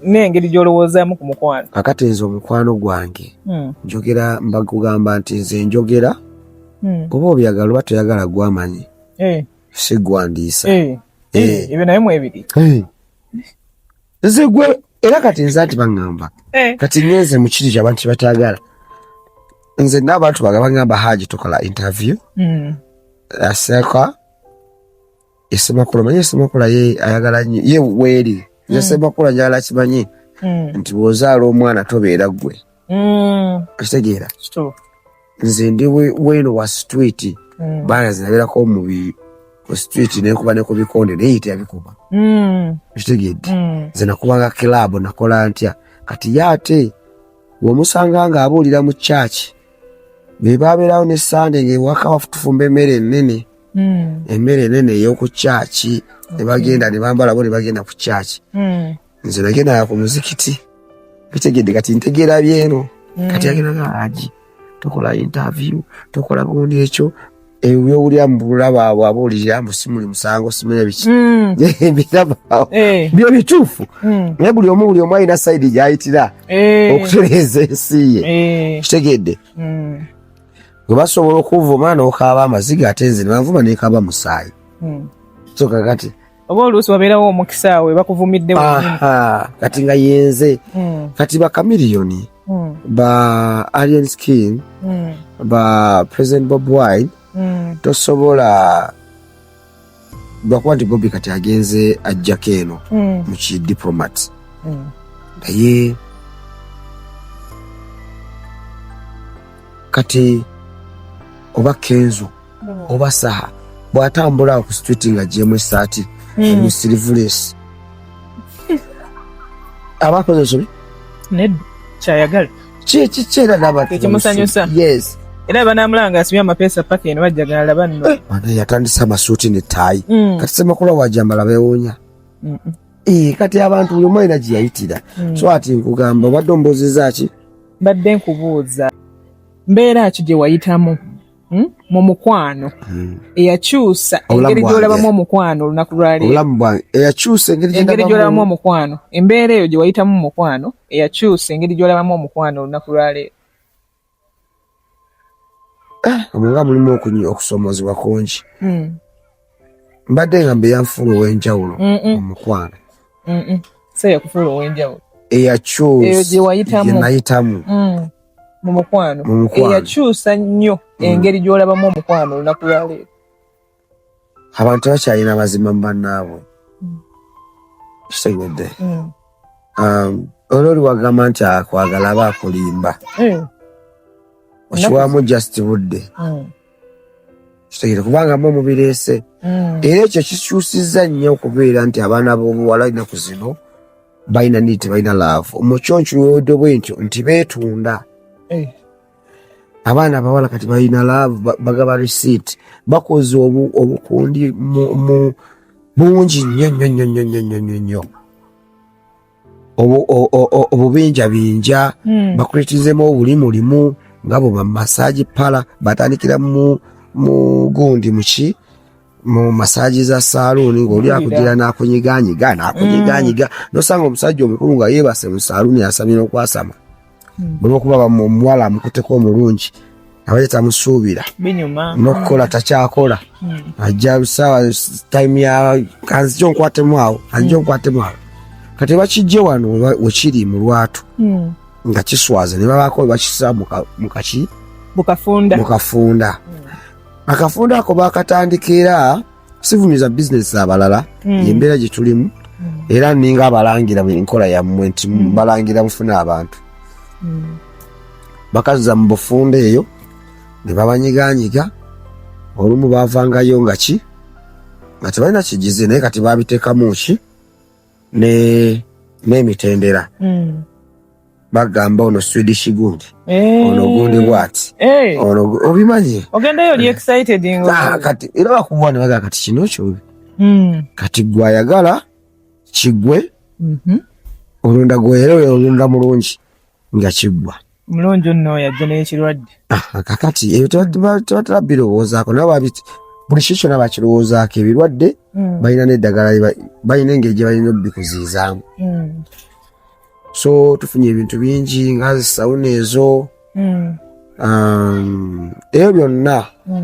n'engeri gy'olowoozaamu ku mukwano kakati nze omukwano gwange njogera mbakugamba nti nze njogera oba obyagala oba toyagala gwamanyi si gwandiisa ebyo naye mwebiri nze gwe era kati nze ati baŋŋamba kati ngenze mu kiri ky'abantu batagala nze n'abantu bagamba Haji tukola interview aseeka Semakula manyi Semakula ye ayagala nnyo ye weeri nze Semakula njagala kimanyi nti bw'ozaala omwana tobeera ggwe okitegeera nze ndi weno wa street baana zinabeerako mubi ku street nekuba ne ku bikonde naye teyabikuba okitegedde nze nakubanga kilabu nakola ntya kati ye ate bw'omusanga nga abuulira mu church be babeerawo ne Sunday ng'ewaka tufumba emmere ennene emmere ennene ey'oku church ne bagenda ne bambala bo ne bagenda ku church nze nagenda ku muzikiti bitegedde kati ntegeera byeno kati agenda Haji tokola interview tokola gundi ekyo ebyowulira mu bulaba abo abuulirira mbu simuli musango simenya biki byo bituufu naye buli omu alina sayidi gy'ayitira okutereeza ensi ye kitegedde bwe basobola okuvuma n'okaaba amaziga ate nze ne banvuma n'ekaaba musaayi so kakati oba oluusi wabeerawo omukisa we bakuvumidde kati nga yenze kati bakamiliyoni ba Alien Skin ba President Bob Wine tosobola lwakuba nti Bobi kati agenze ajjako eno mu kidiplomat naye kati oba Kenzo oba Saha bw'atambula ku street nga jemu esaati mu silivulesi abakoze sobi kyayagala kikyera n'abantu ekimusanyusa era banamulanga asibye amapeesa paka eno bajjagala banno yatandisa amasuuti ne taayi kati Semakula wajambala beewuunya kati abantu buli omu alina gye yayitira so ati nkugamba obadde ombuuziza ki badde nkubuuza mbeera ki gye wayitamu mu mukwano eyakyusa engeri gy'olabamu omukwano olunaku lwaleero obulamu bwange eyakyusa engeri gy'olabamu omukwano embeera eyo gye wayitamu mu mukwano eyakyusa engeri gy'olabamu omukwano olunaku lwaleero omunga mulimu okusoomozebwa kungi mbadde nga mbe yanfuula ow'enjawulo omukwano seyakufuula ow'enjawulo eyakyusa gye nayitamu mu mukwano eyakyusa nnyo engeri gy'olabamu omukwano olunaku lwaleero abantu bakyalina mazima mu bannaabwe kitegedde olwoli wagamba nti akwagala aba akulimba okiwaamu just budde kitegedde kubanga mu mubireese era ekyo kikyusizza nnyo okubeera nti abaana b'obuwala ennaku zino balina niti tebalina laavu omukyonki wewedde bwentyo nti beetunda abaana abawala kati balina laavu bagaba receipt bakoze obukundi bungi nnyo obubinja binja bakuletizemu obulimulimu nga bo massage pala batandikira mu gundi muki mu massage za saloon ng'oli akugira n'akunyiganyiga nosanga omusajja omukulu nga yeebase mu saloon yasamira okwasama bw'okuba bamuwala amukuteko omulungi abayeta musuubira n'okukola takyakola ajja lusaawa time ya kanzijo nkwatemu awo kati bakijje wano wekiri mu lwatu nga kiswaza ne babaako bakisa mukafunda akafunda ako bakatandikira sivumiza business abalala yembeera gye tulimu era ninga abalangira enkola yammwe nti balangira bufuna abantu bakaza mu bufunda eyo ne babanyiganyiga olumu bavangayo nga tebalina kigize naye kati babiteekamu ki n'emitendera bagamba ono Swedish gundi ono gundi bwati ono obimanyi ogendayo oli excited kati era bakubuwa ne bagaa kati kino kyo kati gwayagala kigwe olunda gwera olunda mulungi nga kiggwa mulungi nno yajja n'ekirwadde kakati ebyo tebatera birowoozaako nabo buli kikyo nabakirowoozaako ebirwadde balina n'eddagala balina engeri gye balina obikuziizaamu so tufunye ebintu bingi nga sawuna ezo ebyo byonna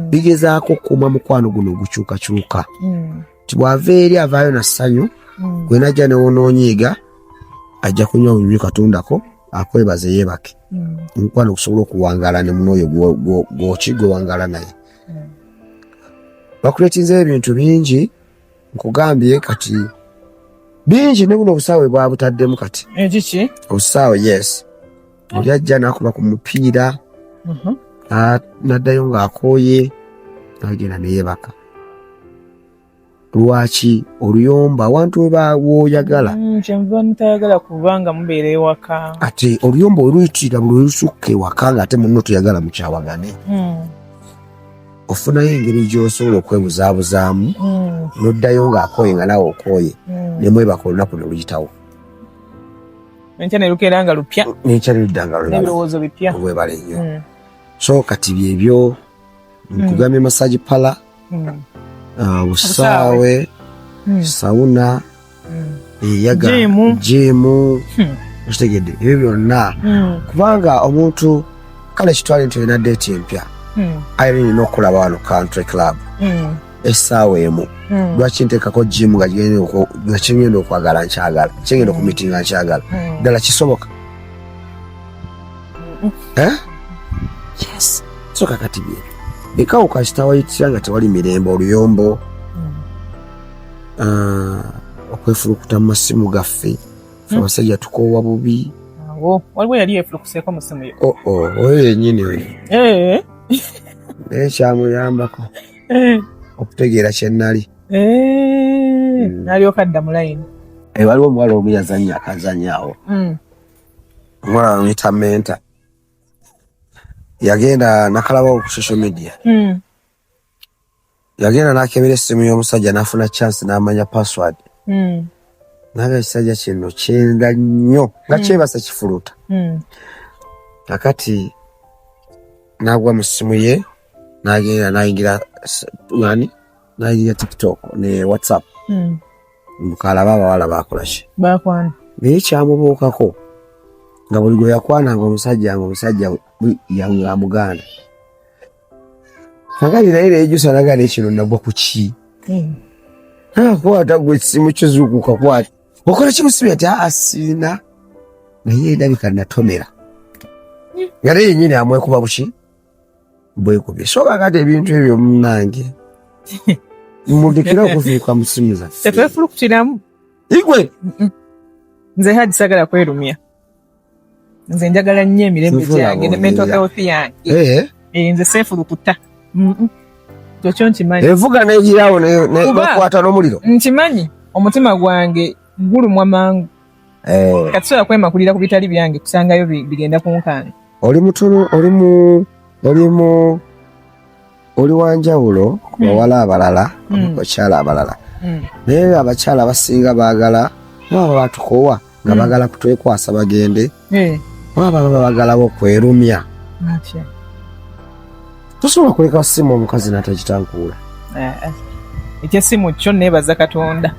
bigezaako okuuma mukwano guno gukyukakyuka tibwava eri avaayo na ssanyu gwenajja newonoonyiiga ajja kunywa bunywi katundako akwebaze yeebake omukwano gusobola okuwangaala ne munoyo gwe wangaala naye bakuleetinzeyo ebintu bingi nkugambye kati bingi ne buno obusaawe bwabutaddemu kati ekiki obusaawe yes oli ajja n'akuba ku mupiira n'addayo ng'akooye n'agenda neyeebaka lwaki oluyomba awantu wooyagala kyenva mutayagala kubanga mubeera ewaka ate oluyomba oluyitira buli olusukka ewaka ng'ate munno toyagala mukyawagane ofunayo engeri gy'osobola okwebuzaabuzaamu n'oddayo ng'akooye nga nawe okooye nemwebaka olunaku ne luyitawo enkya ne lukeera nga lupya n'enkya ne ludda nga n'ebirowoozo bipya obwebala ennyo so kati byebyo nkugambye massage pala busaawe sawuna eyaga jimu okitegedde ebyo byonna kubanga omuntu kale kitwale nti olina deeti empya ayina olina okulaba wano country club essaawa emu lwaki nteekako jimu nga kigenda okwagala nkyagala kigenda okumitinga nkyagala ddala kisoboka soka kati bye ekawuka kitawayitira nga tewali mirembe oluyombo okwefulukuta mu masimu gaffe abasajja tukoowa bubi waliwo yali yefulukuseeko mu simu yo oyo yennyini oyo naye kyamuyambako okutegeera kyennali nalyoka adda mu layini waliwo omuwala omu yazannya akazanyaawo omuwala bamuyita menta yagenda nakalabawo ku social media yagenda nakebera essimu y'omusajja nafuna chance n'amanya password naga ekisajja kino kyenda nnyo nga kyebasa kifuluta kakati nagwa mu ssimu ye nagenda nayingira TikTok ne WhatsApp mukalaba abawala bakolaki bakwana naye kyamubuukako nga buli gwe yakwananga omusajja yamuganda agali naye neejusa nagala ekino nagwa ku ki akwata gwe essimu kizuukuka kwata okola kimusibi ati asiina naye endabika natomera nga naye yennyini amwekuba buki bwekubye so kakati ebintu ebyo munange mudikira okufiika mu simu zaffe tetwefulukutiramu igwe nze hadi sagala kwerumya nze njagala nnyo emirembe gyange ne mental health yange nze seefulukuta kyokyo nkimanyi evuga negirawo nekwata n'omuliro nkimanyi omutima gwange gulumwa mangu kati sobola kwemakulira ku bitali byange kusangayo bigenda kunkanga oli mutono oli wanjawulo ku bawala abalala abakyala abalala naye abakyala abasinga baagala baba batukoowa nga bagala kutwekwasa bagende waba bagalawo kwerumya tosobola kuleka simu omukazi n'atagitankuula ekyesimu kyo neebaza Katonda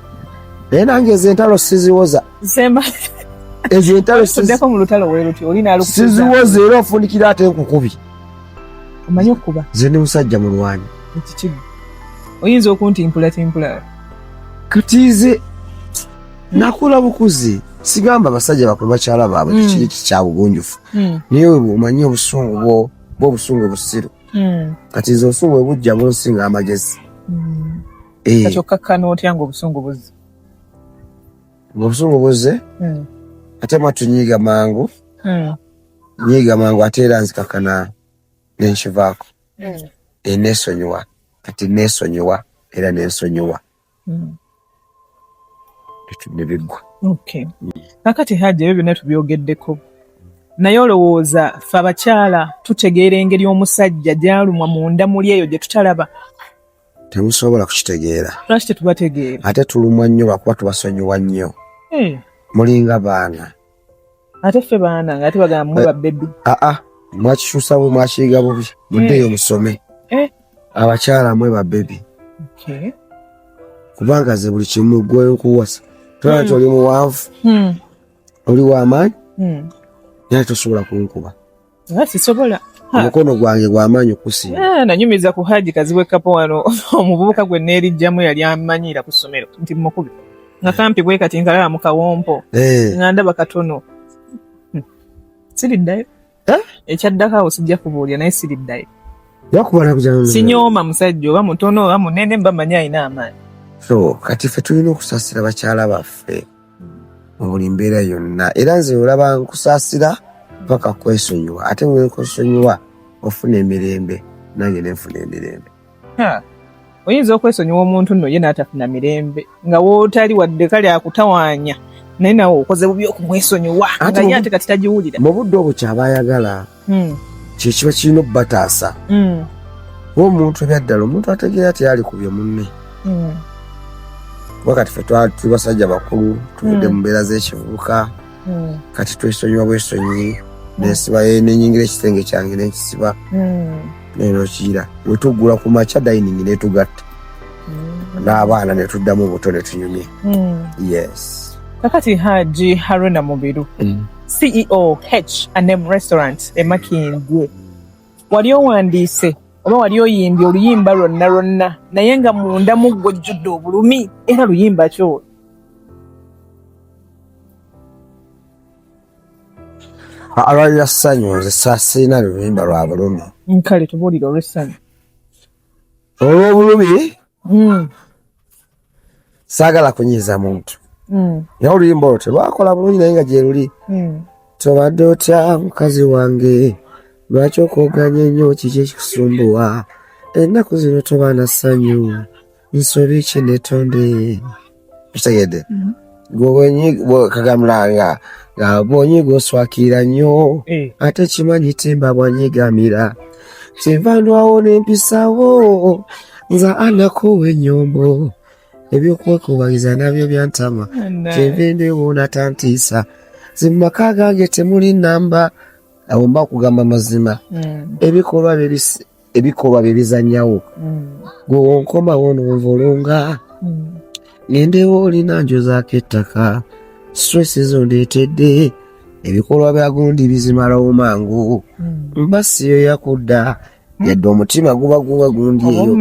naye nange ezo entalo siziwoza ezo entalo tuddeko mu lutalo weeruti oli siziwoza era ofundikira ate enkukubi omanyi okuba ze ndi musajja mulwanyi ekikigo oyinza okuntimpulatimpula kati ze nakula bukuzi sigamba abasajja bakulu bakyala baabwe kiri kya bugunjufu naye omanyi obusungu bw'obusungu busiru kati nze obusungu bwe bujja bunsinga amagezi kati okkakkana otya nga obusungu buzze ng'obusungu buzze ate mwatunyiiga mangu nyiiga mangu ate era nzikakkana nenkivaako neesonyiwa kati neesonyiwa era nensonyiwa nebiggwa kakati Hajji ebyo byonna tubyogeddeko naye olowooza ffe abakyala tutegeera engeri omusajja gy'alumwa munda muli eyo gye tutalaba temusobola kukitegeera lwaki tetubategeera ate tulumwa nnyo lwakuba tubasonyiwa nnyo mulinga baana ate ffe baana nga ate bagamba mwe babbebi mwakikyusa bwe mwakiyiga bubi muddeeyo musome abakyala mwe babbebi kubanga ze buli kimu gwenkuwasa tolaba nti oli muwanvu oli w'amaanyi naye tosobola kunkuba sisobola omukono gwange gw'amaanyi okusinga nanyumiza ku Hajji Kazibu Kapo wano omuvubuka gwe neerijjamu yali amanyiira ku ssomero nti mukubi nga kampi bwe kati nkalaba mu kawompo nga ndaba katono siriddayo ekyaddako awo sijja kubuulya naye siriddayo sinyooma musajja oba mutono oba munene mba manyi alina amaanyi so kati ffe tulina okusaasira bakyala baffe mu buli mbeera yonna era nze olaba nkusaasira paka kwesonyiwa ate nkusonyiwa ofuna emirembe nange nenfuna emirembe oyinza okwesonyiwa omuntu nno ye n'atafuna mirembe nga wootali wadde kale akutawaanya naye nawe okoze bubi okumwesonyiwa nga ye ate kati tagiwulira mu budde obwo kyaba ayagala kyekiba kirina okubataasa omuntu ebyaddala omuntu ategeera tyali kubye munne wakati ffe tuli basajja bakulu tuvudde mu mbeera z'ekivubuka kati twesonyiwa bwesonyi nesiba nenyingira ekitenge kyange nenkisiba nenokiyira wetuggula ku makya dining netugatta n'abaana netuddamu buto netunyumye yes kakati Hajji Haruna Mubiru CEO H&M Restaurant e Makindye wali owandiise oba wali oyimbye oluyimba lwonna naye nga munda muggwo jjudde obulumi era luyimba kyo alwalira ssanyu nze saasiina luyimba lwa bulumi nkale tubuulira olw'essanyu olw'obulumi saagala kunyiiza muntu naye oluyimba olwo telwakola bulungi naye nga gye luli tobadde otya mukazi wange lwaki okwoganya ennyo kiki ekikusumbuwa ennaku zino toba na ssanyu nsobi ki netonde kitegedde kagambulanga nga bwonyiga oswakira nnyo ate kimanyi timba bwanyigamira tinvandwawo nempisawo nza anakowa ennyombo ebyokwekubaliza nabyo byantama kyenvendewo natantiisa zimumaka gange temuli namba awo mba kugamba mazima ebikolwa bebizanyawo gweonkomawo nonvolonga ngendewo olina njozaako ettaka stress zo ndeetedde ebikolwa bya gundi bizimalawo mangu mba siyo yakudda yadde omutima guba gundi eyo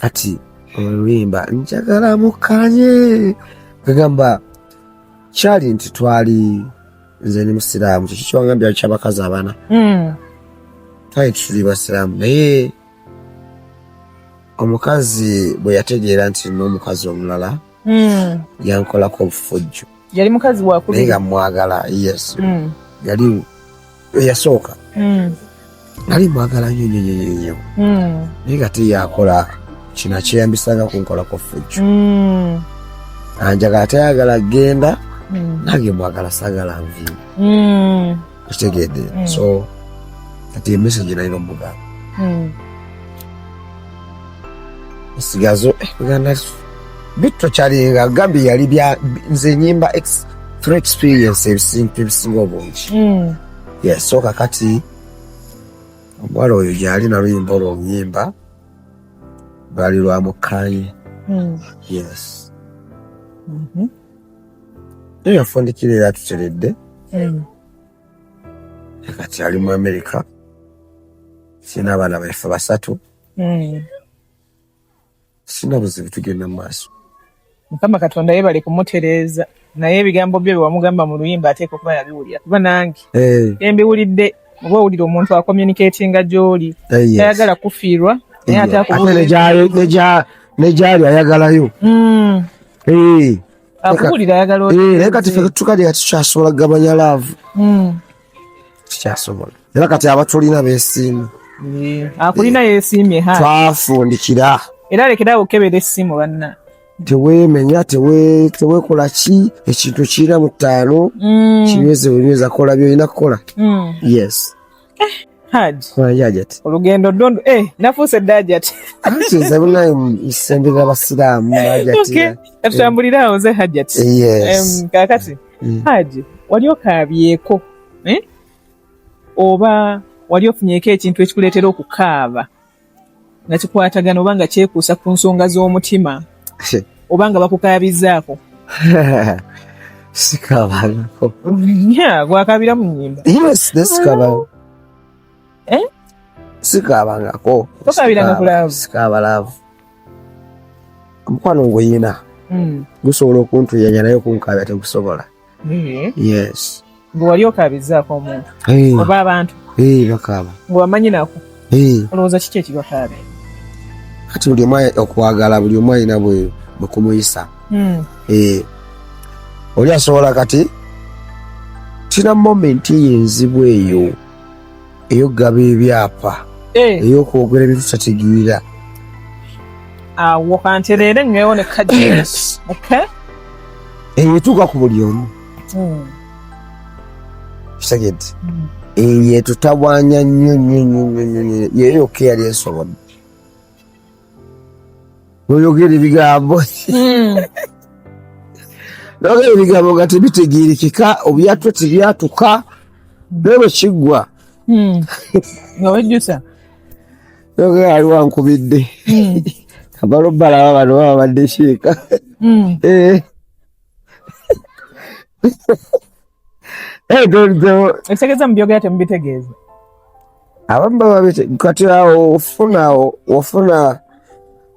kati oluyimba njagala mukkanye gagamba kyali nti twali nze ni musiraamu kiki kiwangambya kyabakazi abana twali tuli basiraamu naye omukazi bwe yategeera nti n'omukazi omulala yankolako obufujjo yali mukazi wakubiri naye nga mwagala yes yali yasooka nali mwagala nnyo naye nga teyakola kino kyeyambisanga kunkolako fujjo anjagala tayagala genda nange mwagala sagala nviiri kitegedde so kati emessage nalina omugamba esigazo bitto kyalinga gambi yali bya nze nyimba through experience ebisinga obungi. Yes, so kakati omuwala oyo gyali na luyimba olwonyimba lwali lwamukanye. Yes. Naye yafundikira era tuteredde. Kati ali mu Amerika. Sina abaana baffe basatu. Sina buzibu tugenda mu maaso. Mukama Katonda yebale kumutereeza naye ebigambo bye wamugamba mu luyimba ateeka okuba yabiwulira kuba nange mbiwulidde oba owulira omuntu acommunicatinga gy'oli tayagala kufiirwa naye ate nejali ayagalayo akuwulira ayagala naye kati ffe tukali kati tukyasobola kugabanya laavu tukyasobola era kati abatulina beesiimye akulina yeesiimye twafundikira era lekerawo okebera essimu banna teweemenya teweekola ki ekintu kiina mu ttaano kinyweza kola byolina kukola. Yes. Haji Hajati olugendo ddondo nafuuse Hajati amukiza bunayo musembera abasiraamu Hajati atambulira awo ze Hajati. Yes. Kakati Haji wali okaabyeko oba wali ofunyeeko ekintu ekikuleetera okukaaba nga kikwatagana oba nga kyekuusa ku nsonga z'omutima oba nga bakukaabizaako? Sikaabangako. Gwakaabira mu nnyimba? Yes, nesikaaba. Sikaabangako. Tokaabiranga ku laavu? Sikaaba laavu. Omukwano ng'oyina gusobola okuntuyanya naye okunkaabya tegusobola. Yes. Gwe wali okaabizaako omuntu oba abantu? Bakaaba. Ng'obamanyi nako? Olowooza kiki ekibakaabya? Kati buli omu okwagala buli omu alina bwe kumuyisa. Oli asobola kati tina moment yenzibu eyo ey'okugaba ebyapa ey'okwogera ebintu tategeera awo kantereere ngeewo ne kajja etuuka ku buli omu kitegedde eyo etutabwanya nnyo yeyo yokka eyali ensobodde noyogera ebigambo nogera ebigambo nga tebitegeerekeka obyatwe tebyatuka naye bwe kiggwa nga wejjusa nogera ali wankubidde kabalo balaba bano baba badde kiika ekitegeeza mu byogera temubitegeeza abamu baba kati awo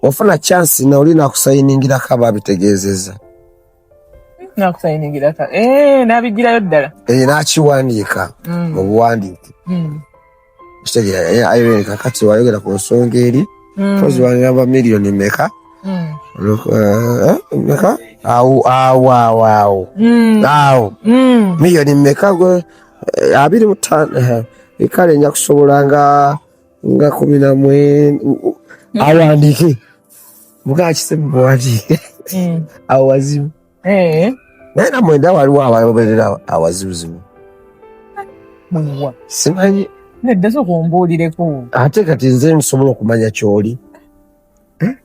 ofuna chance na oli nakusayiningirako ababitegeezeza nakusayiningirako nabigirayo ddala nakiwandiika obuwandiike kitegeera kakati wayogera ku nsonga eri pozi wangamba miliyoni meka meka awo miliyoni meka gwe 25 kale nja kusobola nga 14 awandiike mukakisemu buwandiike awo wazibu naye namwenda waliwo ababerera awazibuzibu simanyi nedda sokumbuulireko ate kati nze nsobola okumanya kyoli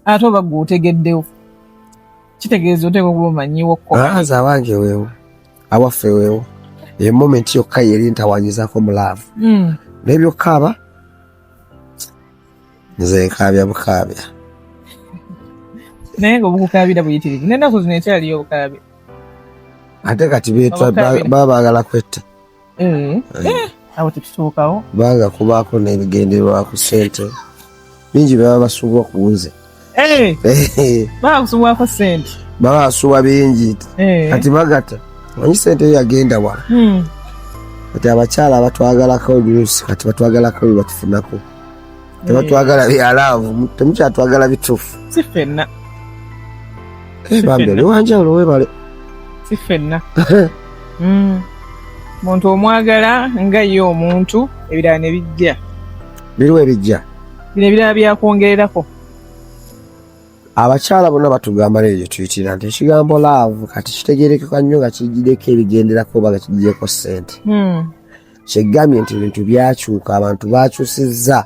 ate oba gwe otegeddewo kitegeeza oteeka okuba omanyiwokko nze abange weewo awaffe weewo eyo moment yokka yeri ntawanyizaako mulaavu nebyokaaba nze nkaabya bukaabya naye nga obukukaabira buyitirivu nenaku zino ekyaliyo obukaabya ate kati baba baagala kwetta awo tetutuukawo banga kubaako nebigenderwako sente bingi baba basuubwa ku nze baba kusubwako sente baba basuubwa bingi kati bagata manyi sente yo yagenda wa kati abakyala abatwagalako oluusi kati batwagalako bye batufunako tebatwagala byalaavu temukyatwagala bituufu si ffenna bambi oli wanjawulo webale si ffenna muntu omwagala nga ye omuntu ebirala ne bijja biriwo ebijja bino ebirala byakwongererako abakyala bonna batugamba neryo tuyitira nti ekigambo laavu kati kitegerekeka nnyo nga kigiddeko ebigenderako oba nga kigiddeko ssente kyegambye nti ebintu byakyuka abantu bakyusizza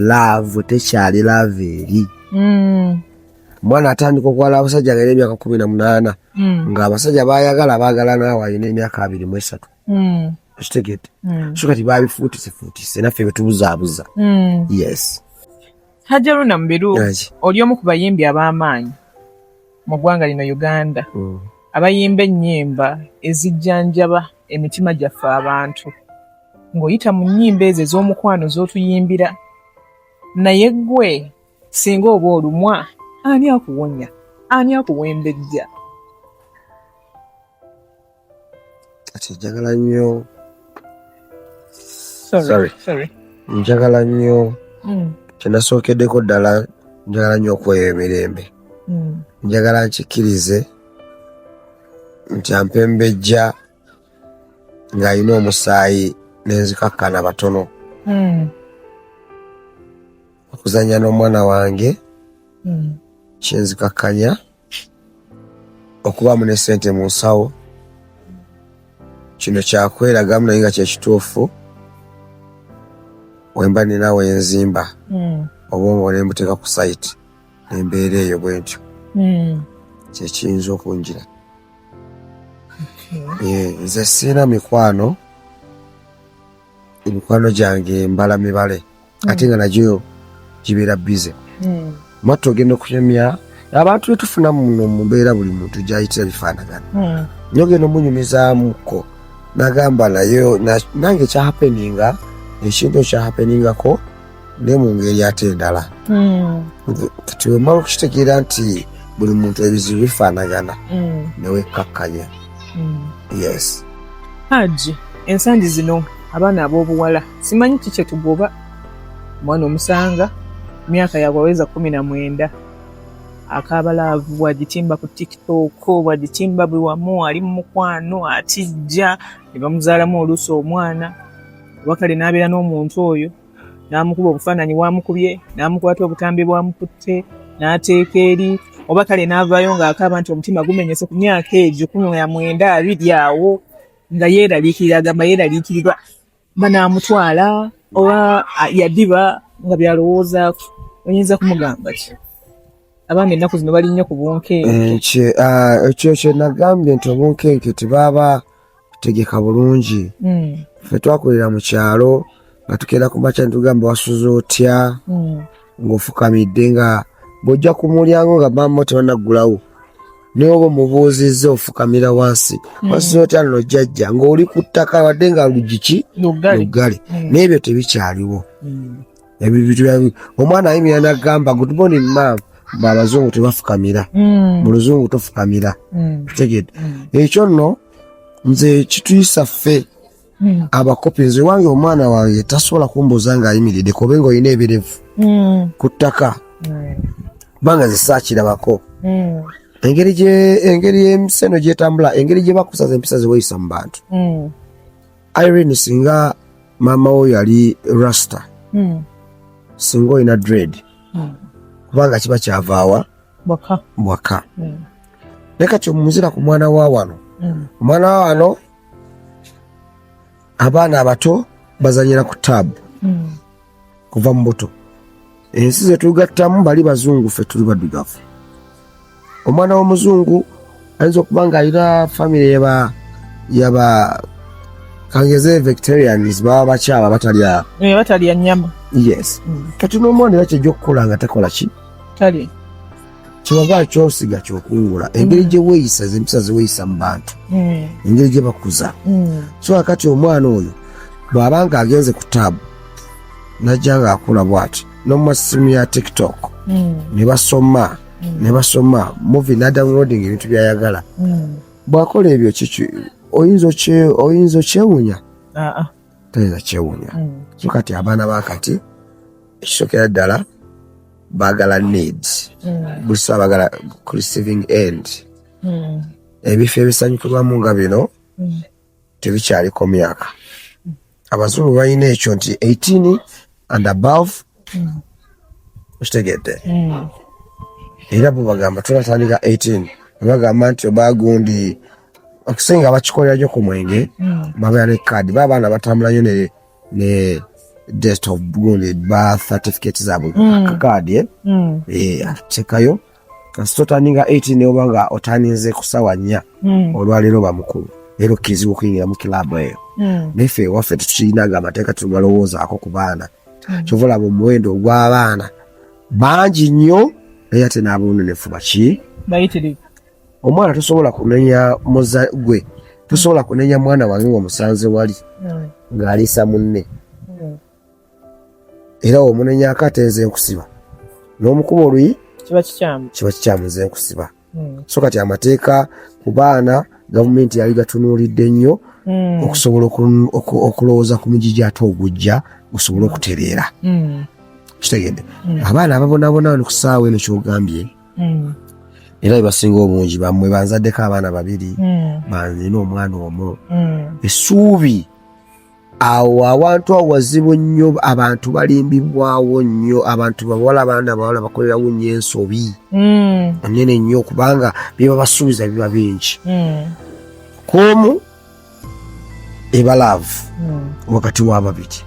laavu tekyali laavu eri Omwana atandika okwala abasajja ng'alina emyaka 18 ng'abasajja baagala naawe alina emyaka 23 kitegedde so kati baabifuutise naffe betubuzaabuza yes. Hajja Haruna Mubiru oli omu ku bayimbi ab'amaanyi mu ggwanga lino Uganda abayimba ennyimba ezijjanjaba emitima gyaffe abantu ng'oyita mu nnyimba ezo ez'omukwano z'otuyimbira naye ggwe singa oba olumwa ani akuwonya ani akuwembejja? Kati njagala nnyo njagala nnyo kyenasookeddeko ddala njagala nnyo okweyo emirembe njagala nkikkirize nti ampembejja ng'alina omusaayi n'enzikakkana batono okuzanya n'omwana wange kyenzikakkanya okubaamu ne ssente mu nsawo kino kyakweragamu naye nga kyekituufu wemba ninawe enzimba obwongo ne mbuteeka ku sayiti nembeera eyo bwe ntyo kyekiyinza okunjira. Nze sirina mikwano emikwano gyange mbala mibale ate nga nagyo gibeera bize mwattu ogenda okunyumya abantu betufuna muno mumbeera buli muntu gyayitira bifaanagana nyo ogenda omunyumizaamuko nagamba nayo nange kyahapeninga ekintu ekyahapeningako naye mu ngeri ate endala kati wemala okukitegeera nti buli muntu ebizibu bifaanagana newekkakkanya yes. Haji ensangi zino abaana ab'obuwala simanyi ki kye tugoba omwana omusanga myaka yagwaweza 19 akabalaavu bwagitimba ku TikTok bwagitimba buli wamu ali mu mukwano atijja ne bamuzaalamu oluusi omwana wakale n'abeera n'omuntu oyo n'amukuba obufaananyi bwamukubye n'amukwata obutambi bwamukutte n'ateeka eri oba kale n'avaayo ng'akaaba nti omutima gumenyese ku myaka egyo 19 abiri awo nga yeeraliikirira agamba yeeraliikirirwa banaamutwala oba yaddiba nga byalowoozaako oyinza kumugamba ki? Abaana ennaku zino bali nnyo ku bunkenke. Ekyo kye nagambye nti obunkenke tebaaba tegeka bulungi. Ffe twakulira mu kyalo nga tukeera ku makya ne tugamba wasuze otya ng'ofukamidde nga bw'ojja ku mulyango nga maama tebanaggulawo naye oba omubuuzizza ofukamira wansi wasuze otya nno jjajja ng'oli ku ttaka wadde nga lugiki luggale n'ebyo tebikyaliwo. Omwana ayimira n'agamba good morning mama abazungu tebafukamira mu luzungu tofukamira kitegedde ekyo nno nze kituyisa ffe abakopi nze wange omwana wange tasobola kumbuuza ng'ayimiridde kobe ng'olina ebirevu ku ttaka kubanga ze saakirabako engeri y'emiseno gyetambula engeri gye bakusaza empisa ze weeyisa mu bantu. Irene singa maama wo yali rasta singa olina dread kubanga kiba kyavaawa bwaka naye kati omuzira ku mwana wa wano omwana wa wano abaana abato bazanyira ku taabu kuva mu buto ensi ze tugattamu bali bazungu ffe tuli baddugavu. Omwana w'omuzungu ayinza okuba ng'alina famire yaba kangeze vegetarians baba bakyaba batalya nnyama. Yes. Kati n'omwana era kyejja okukola nga takola ki tali kyobava kyosiga kyokungula engeri gye weeyisa z'empisa ze weeyisa mu bantu engeri gye bakuza so akati omwana oyo bw'aba nga agenze ku taabu najja ng'akola bw'ati n'omumasimu ya TikTok ne basoma movie na downloading ebintu byayagala bw'akola ebyo kiki oyinza okyewuunya tayinza kyewuunya so kati abaana bakati ekisookera ddala baagala needs buliso abagala ku receiving end ebifo ebisanyukirwamu nga bino tebikyaliko myaka abazungu balina ekyo nti 18 and above okitegedde era bo bagamba tulatandika 18 bagamba nti obagundi okusinga bakikolera gyo ku mwenge babeera ne kaadi baba abaana batambulayo ne date of gundi birth certificate zaabwe kakaadi atekayo kasito taninga 18 ne obanga otaninze kusawa 4 olwalero bamukulu ero kizibu kuyingira mu kilabu eyo nefe waffe tukinaga amateeka tugalowoozaako ku baana kyovola mu muwendo gw'abaana bangi nnyo naye ate n'abonenefu baki bayitirivu omwana tosobola kunenya gwe tosobola kunenya mwana wange ng'omusanze wali ng'aliisa munne era omunenyako atenze nkusiba n'omukuba oluyi kiba kikyamu nze nkusiba so kati amateeka ku baana gavumenti yali gatunuulidde nnyo okusobola okulowooza ku mugigi ate ogujja gusobole okutereera kitegedde abaana ababonabona ni ku ssaawa eno kyogambye era bebasinga obungi bammwe banzaddeko abaana 2 banzina omwana omu essuubi awo awantu awo wazibu nnyo abantu balimbibwawo nnyo abantu bawala abaana bawala bakolerawo nnyo ensobi nene nnyo kubanga biba basuubiza biba bingi koomu ebalaavu wakati w'ababiri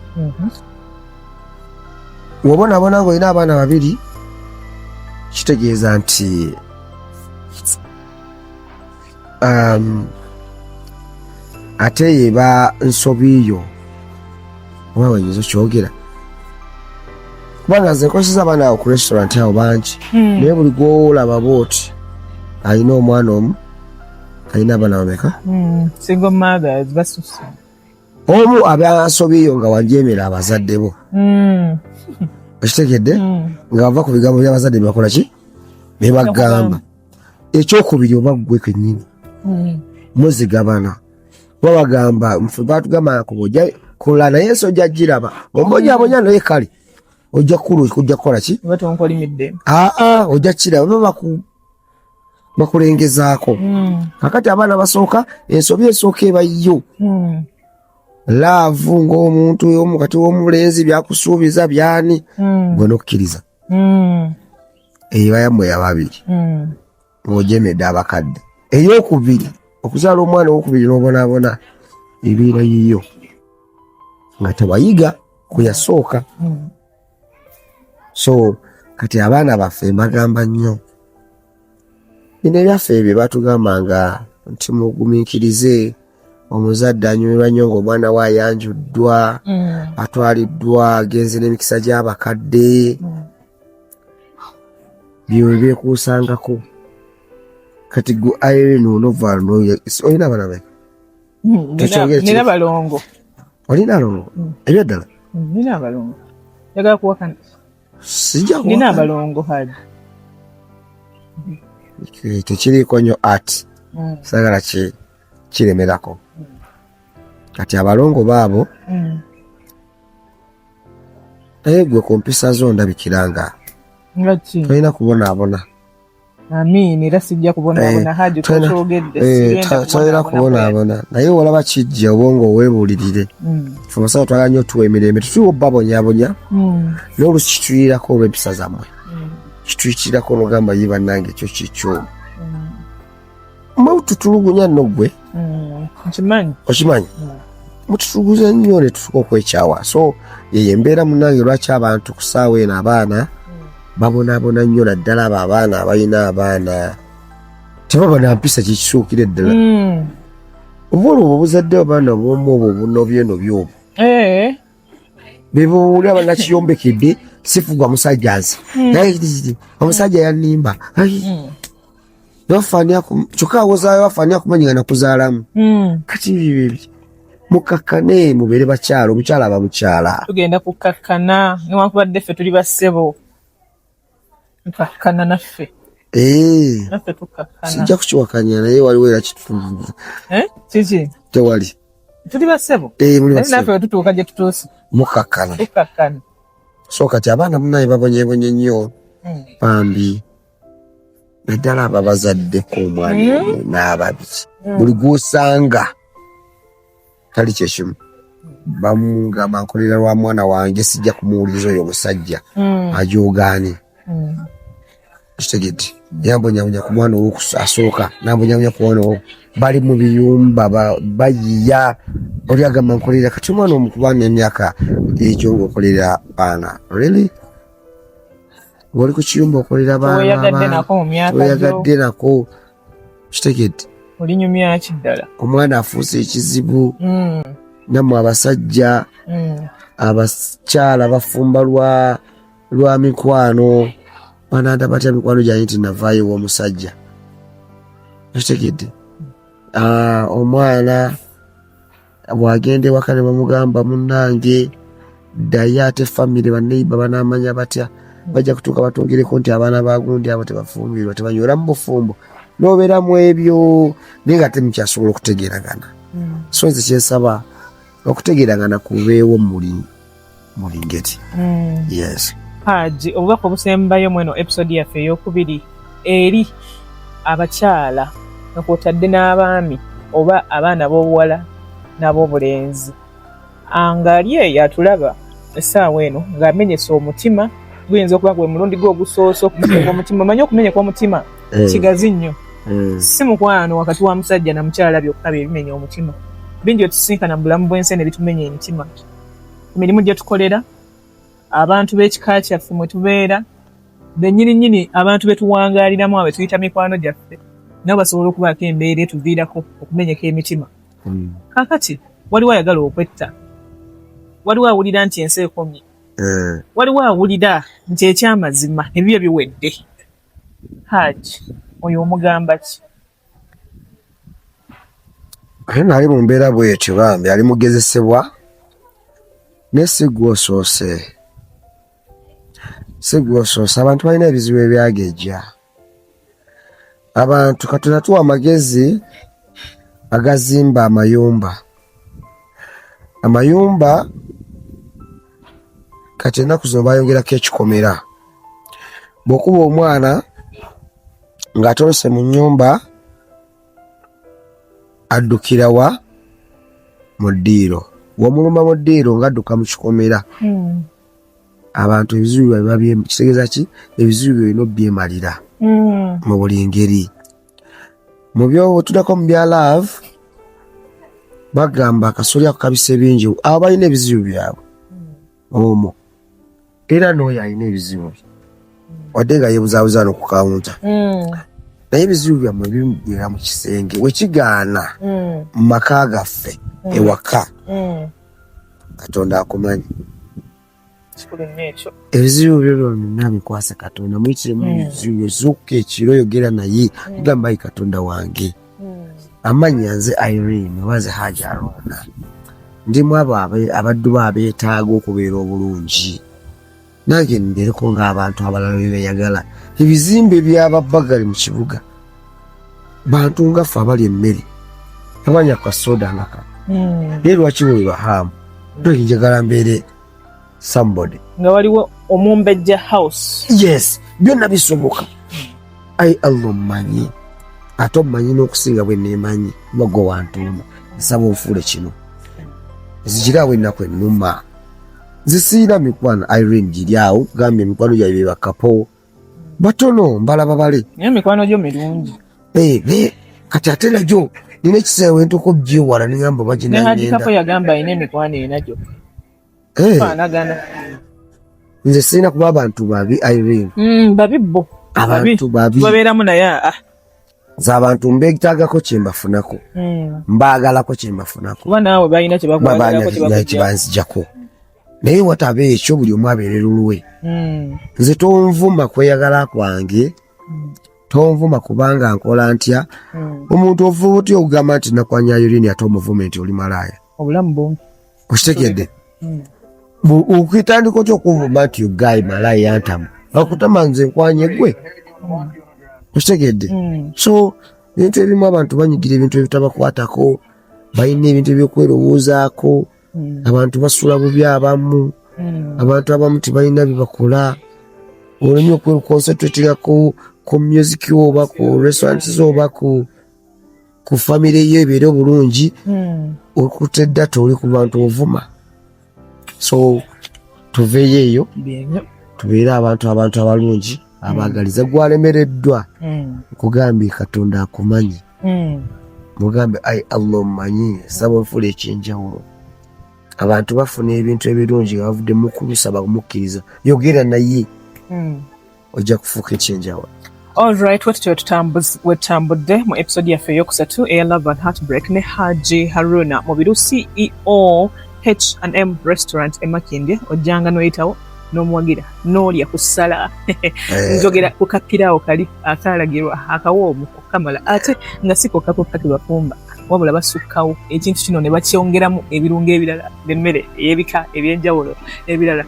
wobonabona ng'olina abaana 2 kitegeeza nti ate yeba nsobiyo oba wenyinza kyogera kubanga nze nkozesa abaana awo ku restaurant awo bangi naye buli gwolaba booti alina omwana omu alina abaana bameka single mothers basusse omu abansobiyo nga wanjemera abazadde bo okitegedde nga bava ku bigambo by'abazadde bebakola ki bebagamba ekyokubiri oba ggwe kennyini muzigabana babagamba mfe batugamba kubojja kola naye ensi ojja giraba ombonyabonya naye kale ojja kukola ki ojja kiraba bakulengezaako kakati abaana basooka ensobi esooka ebayo laavu ng'omuntu omukati w'omulenzi byakusuubiza byani gwe nokkiriza eyibayammwe yababiri ng'ojemedde abakadde eyokubiri okuzaala omwana owokubiri n'obonabona ebiira yiyo nga tewayiga kuyasooka so kati abaana baffe mbagamba nnyo bino ebyaffe ebyo batugambanga nti mugumiikirize omuzadde anyumirwa nnyo ng'omwana we ayanjuddwa atwaliddwa agenze n'emikisa gy'abakadde byo byekuusangako kati gu ayeno novalo olina abaana be nina balongo olina alongo ebyaddala nina abalongo njagala kuwakana sijja nina abalongo hadi tekiriiko nnyo art sagala kiremerako kati abalongo baabo naye gwe ku mpisa zo ndabikiranga tolina kubonaabona Amin era sijja kubonaabona haji kyogedde tolina kubonaabona naye olaba kijja obwongo oweebuulirire fe omusawo twagala nnyo tuwa emirembe tutuwa obbabonyabonya n'olusi kituyirako olw'empisa zammwe kituyikirako n'ogamba ye bannange ekyo kikyo mututulugunya nno ggwe okimanyi mututuluguza nnyo ne tufuka okwekyawa so yeyo embeera munnange lwaki abantu ku ssaawa eno abaana babonaabona nnyo naddala abo abaana abalina abaana tebabona mpisa kikisuukira eddala oba olwo obuzadde abaana bwomu obwo obunobyenoby obwo bebuli abanakiyombekedde sifugwa musajja nze omusajja yanimba kyokka awozaayo wafaanira kumanyiga nakuzaalamu kati bibi mukakkane mubeere bakyala omukyala aba mukyala tugenda kukakkana newankubadde ffe tuli bassebo nkakkana naffe tukakkana sijja kukiwakanya naye waliwo era kiki tewali tuli bassebo naffe wetutuuka gye tutuuse mukakkana tukakkana so kati abaana munaye babonyebonye nnyo bambi naddala aba bazaddeko omwana n'ababiri buli gw'osanga tali kyekimu bamugamba nkolera lwa mwana wange sijja kumuwuliriza oyo omusajja ajoogaane kitegedde yambonyabonya ku mwana owokusasooka nambonyabonya ku mwana owo bali mu biyumba bayiya oli agamba nkolera kati omwana omukubaana emyaka egyo ng'okolera baana really ng'oli ku kiyumba okolera oyagadde nako kitegedde olinyumya kiddala omwana afuuse ekizibu nammwe abasajja abakyala bafumba lwa mikwano bananda batya mikwano gyanyi nti navaayo w'omusajja kitegedde omwana bwagenda ewaka ne bamugamba munnange ddayo ate famire baneiba banamanya batya bajja kutuuka batongereko nti abaana bagundi abo tebafumbirwa tebanywera mu bufumbo nobeera mu ebyo naye nga temukyasobola okutegeragana so nze kyensaba okutegeragana kubeewo muli ngeri yes Haji obubaka obusembayo mweno episode yaffe ey'okubiri eri abakyala nga kwotadde n'abaami oba abaana b'obuwala n'ab'obulenzi angali eyo atulaba essaawa eno ng'amenyesa omutima guyinza okuba gwe mulundi gwe ogusoosa okumenyeka omutima manyi okumenyeka omutima kigazi nnyo si mukwano wakati wa musajja na mukyala byokka bye bimenya omutima bingi otusinkana mu bulamu bw'ensi ne bitumenya emitima emirimu gye tukolera abantu b'ekika kyaffe mwe tubeera bennyininyini abantu be tuwangaaliramu abe tuyita mikwano gyaffe nabo basobola okubaako embeera etuviirako okumenyeka emitima kaakati waliwo ayagala okwetta waliwo awulira nti ensi ekomye waliwo awulira nti ekyamazima ebibyo biwedde Haji oyo omugamba ki ali mu mbeera bwetyo bambi ali mugezesebwa ne sigwosoose abantu balina ebizibu ebyagejja abantu Katonda tuwa amagezi agazimba amayumba kati ennaku zino bayongerako ekikomera bw'okuba omwana ng'atolose mu nnyumba addukira wa mu ddiiro wamuluma mu ddiiro ng'adduka mu kikomera abantu ebizibu biba kitegeeza ki ebizibu birina obyemalira mu buli ngeri mu byotuddako mu bya love bagamba akasoli ako kabisa bingi abo balina ebizibu byabwe omwo era n'oyo alina ebizibu bye wadde nga yeebuzaabuza no ku kawunta naye ebizibu byammwe bimubeera mu kisenge wekigaana mu maka gaffe ewaka Katonda akumanyi ebizibu byo byonna bikwase Katonda muyitiremu ebizibu zuukuka ekiro yogera naye gamba ayi Katonda wange amanya nze Irene obaze Haji Arona ndimu abo abaddu beetaaga okubeera obulungi nange ndereko ng'abantu abalala bebeyagala ebizimbe by'ababbagali mu kibuga bantu ngaffe abali emmere abanya kasoda ngaka naye lwaki bwe bahaamu njagala mbeere somebody nga waliwo omumbejja house yes byonna bisoboka ayi Allah omumanyi ate omumanyi n'okusinga bwe neemanyi oba gwe wantuuma nsaba onfuule kino zigiraawo ennaku ennuma zisiira mikwano Irene giri awo gambye emikwano gyabwe be bakapo batono mbalaba bale naye mikwano gyo mirungi kati ate nagyo nina ekiseera wentoko ogyewala nengamba baginanyenda yagamba alina emikwano enagyo faanagana nze sirina kuba abantu babi Irene babi bo abantu babi babeeramu naye za abantu mbeetaagako kye mbafunako mbaagalako kye mbafunako kuba naawe balina kyebanzijako naye watabe ekyo buli omu abeere lulwe nze tonvuma kweyagala kwange tonvuma kubanga nkola ntya omuntu ovuba otya okugamba nti nakwanya Irene ate omuvuma nti oli malaaya obulamu bwombi okitegedde okitandika otya okuvuma nti ogayi malaaya yantamu akutama nze nkwanye gwe okitegedde so ebintu ebimu abantu banyigira ebintu ebitabakwatako balina ebintu ebyokwerowoozaako abantu basula bubi abamu abantu abamu tebalina byebakola olina okwekonsentratingako ku music oba ku restaurants oba ku famire yo ebeere obulungi okutedda toli ku bantu ovuma so tuveeyo eyo tubeere abantu abalungi abagaliza gwalemereddwa nkugambye Katonda akumanyi mugambe ayi Allah omumanyi saba onfula ekyenjawulo abantu bafuna ebintu ebirungi nga bavudde mu kulusaba kumukkiriza yogera naye ojja kufuuka ekyenjawulo. Alright, wetutambudde mu episode yaffe eyokusatu eya Love and Heartbreak ne Haji Haruna Mubiru, CEO H&M Restaurant e Makindye. Ojjanga noyitawo n'omuwagira n'olya ku ssala njogera ku kapiraawo kali akaalagirwa akawoomu okukamala ate nga si kokka pakibwa pumba wabula basukkawo ekintu kino ne bakyongeramu ebirungo ebirala by'emmere ey'ebika eby'enjawulo ebirala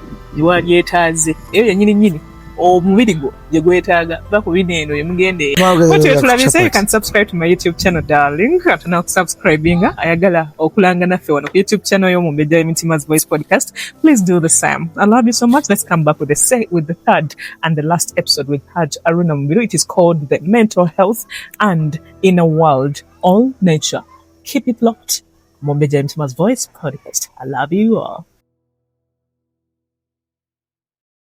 byetaaze eyo yennyini omubiri gwo gye gwetaaga bakubi neeno yemugende. You can subscribe to my YouTube channel darling. Atana okusubscribinga ayagala okulanga naffe wano ku YouTube channel y'Omumbejja Mitima's Voice Podcast. Please do the same. I love you so much. Let's come back with the third and the last episode with Haji Haruna Mubiru. It is called The Mental Health and Inner World, All Nature. Keep it locked. Omumbejja Mitima's Voice Podcast. I love you all.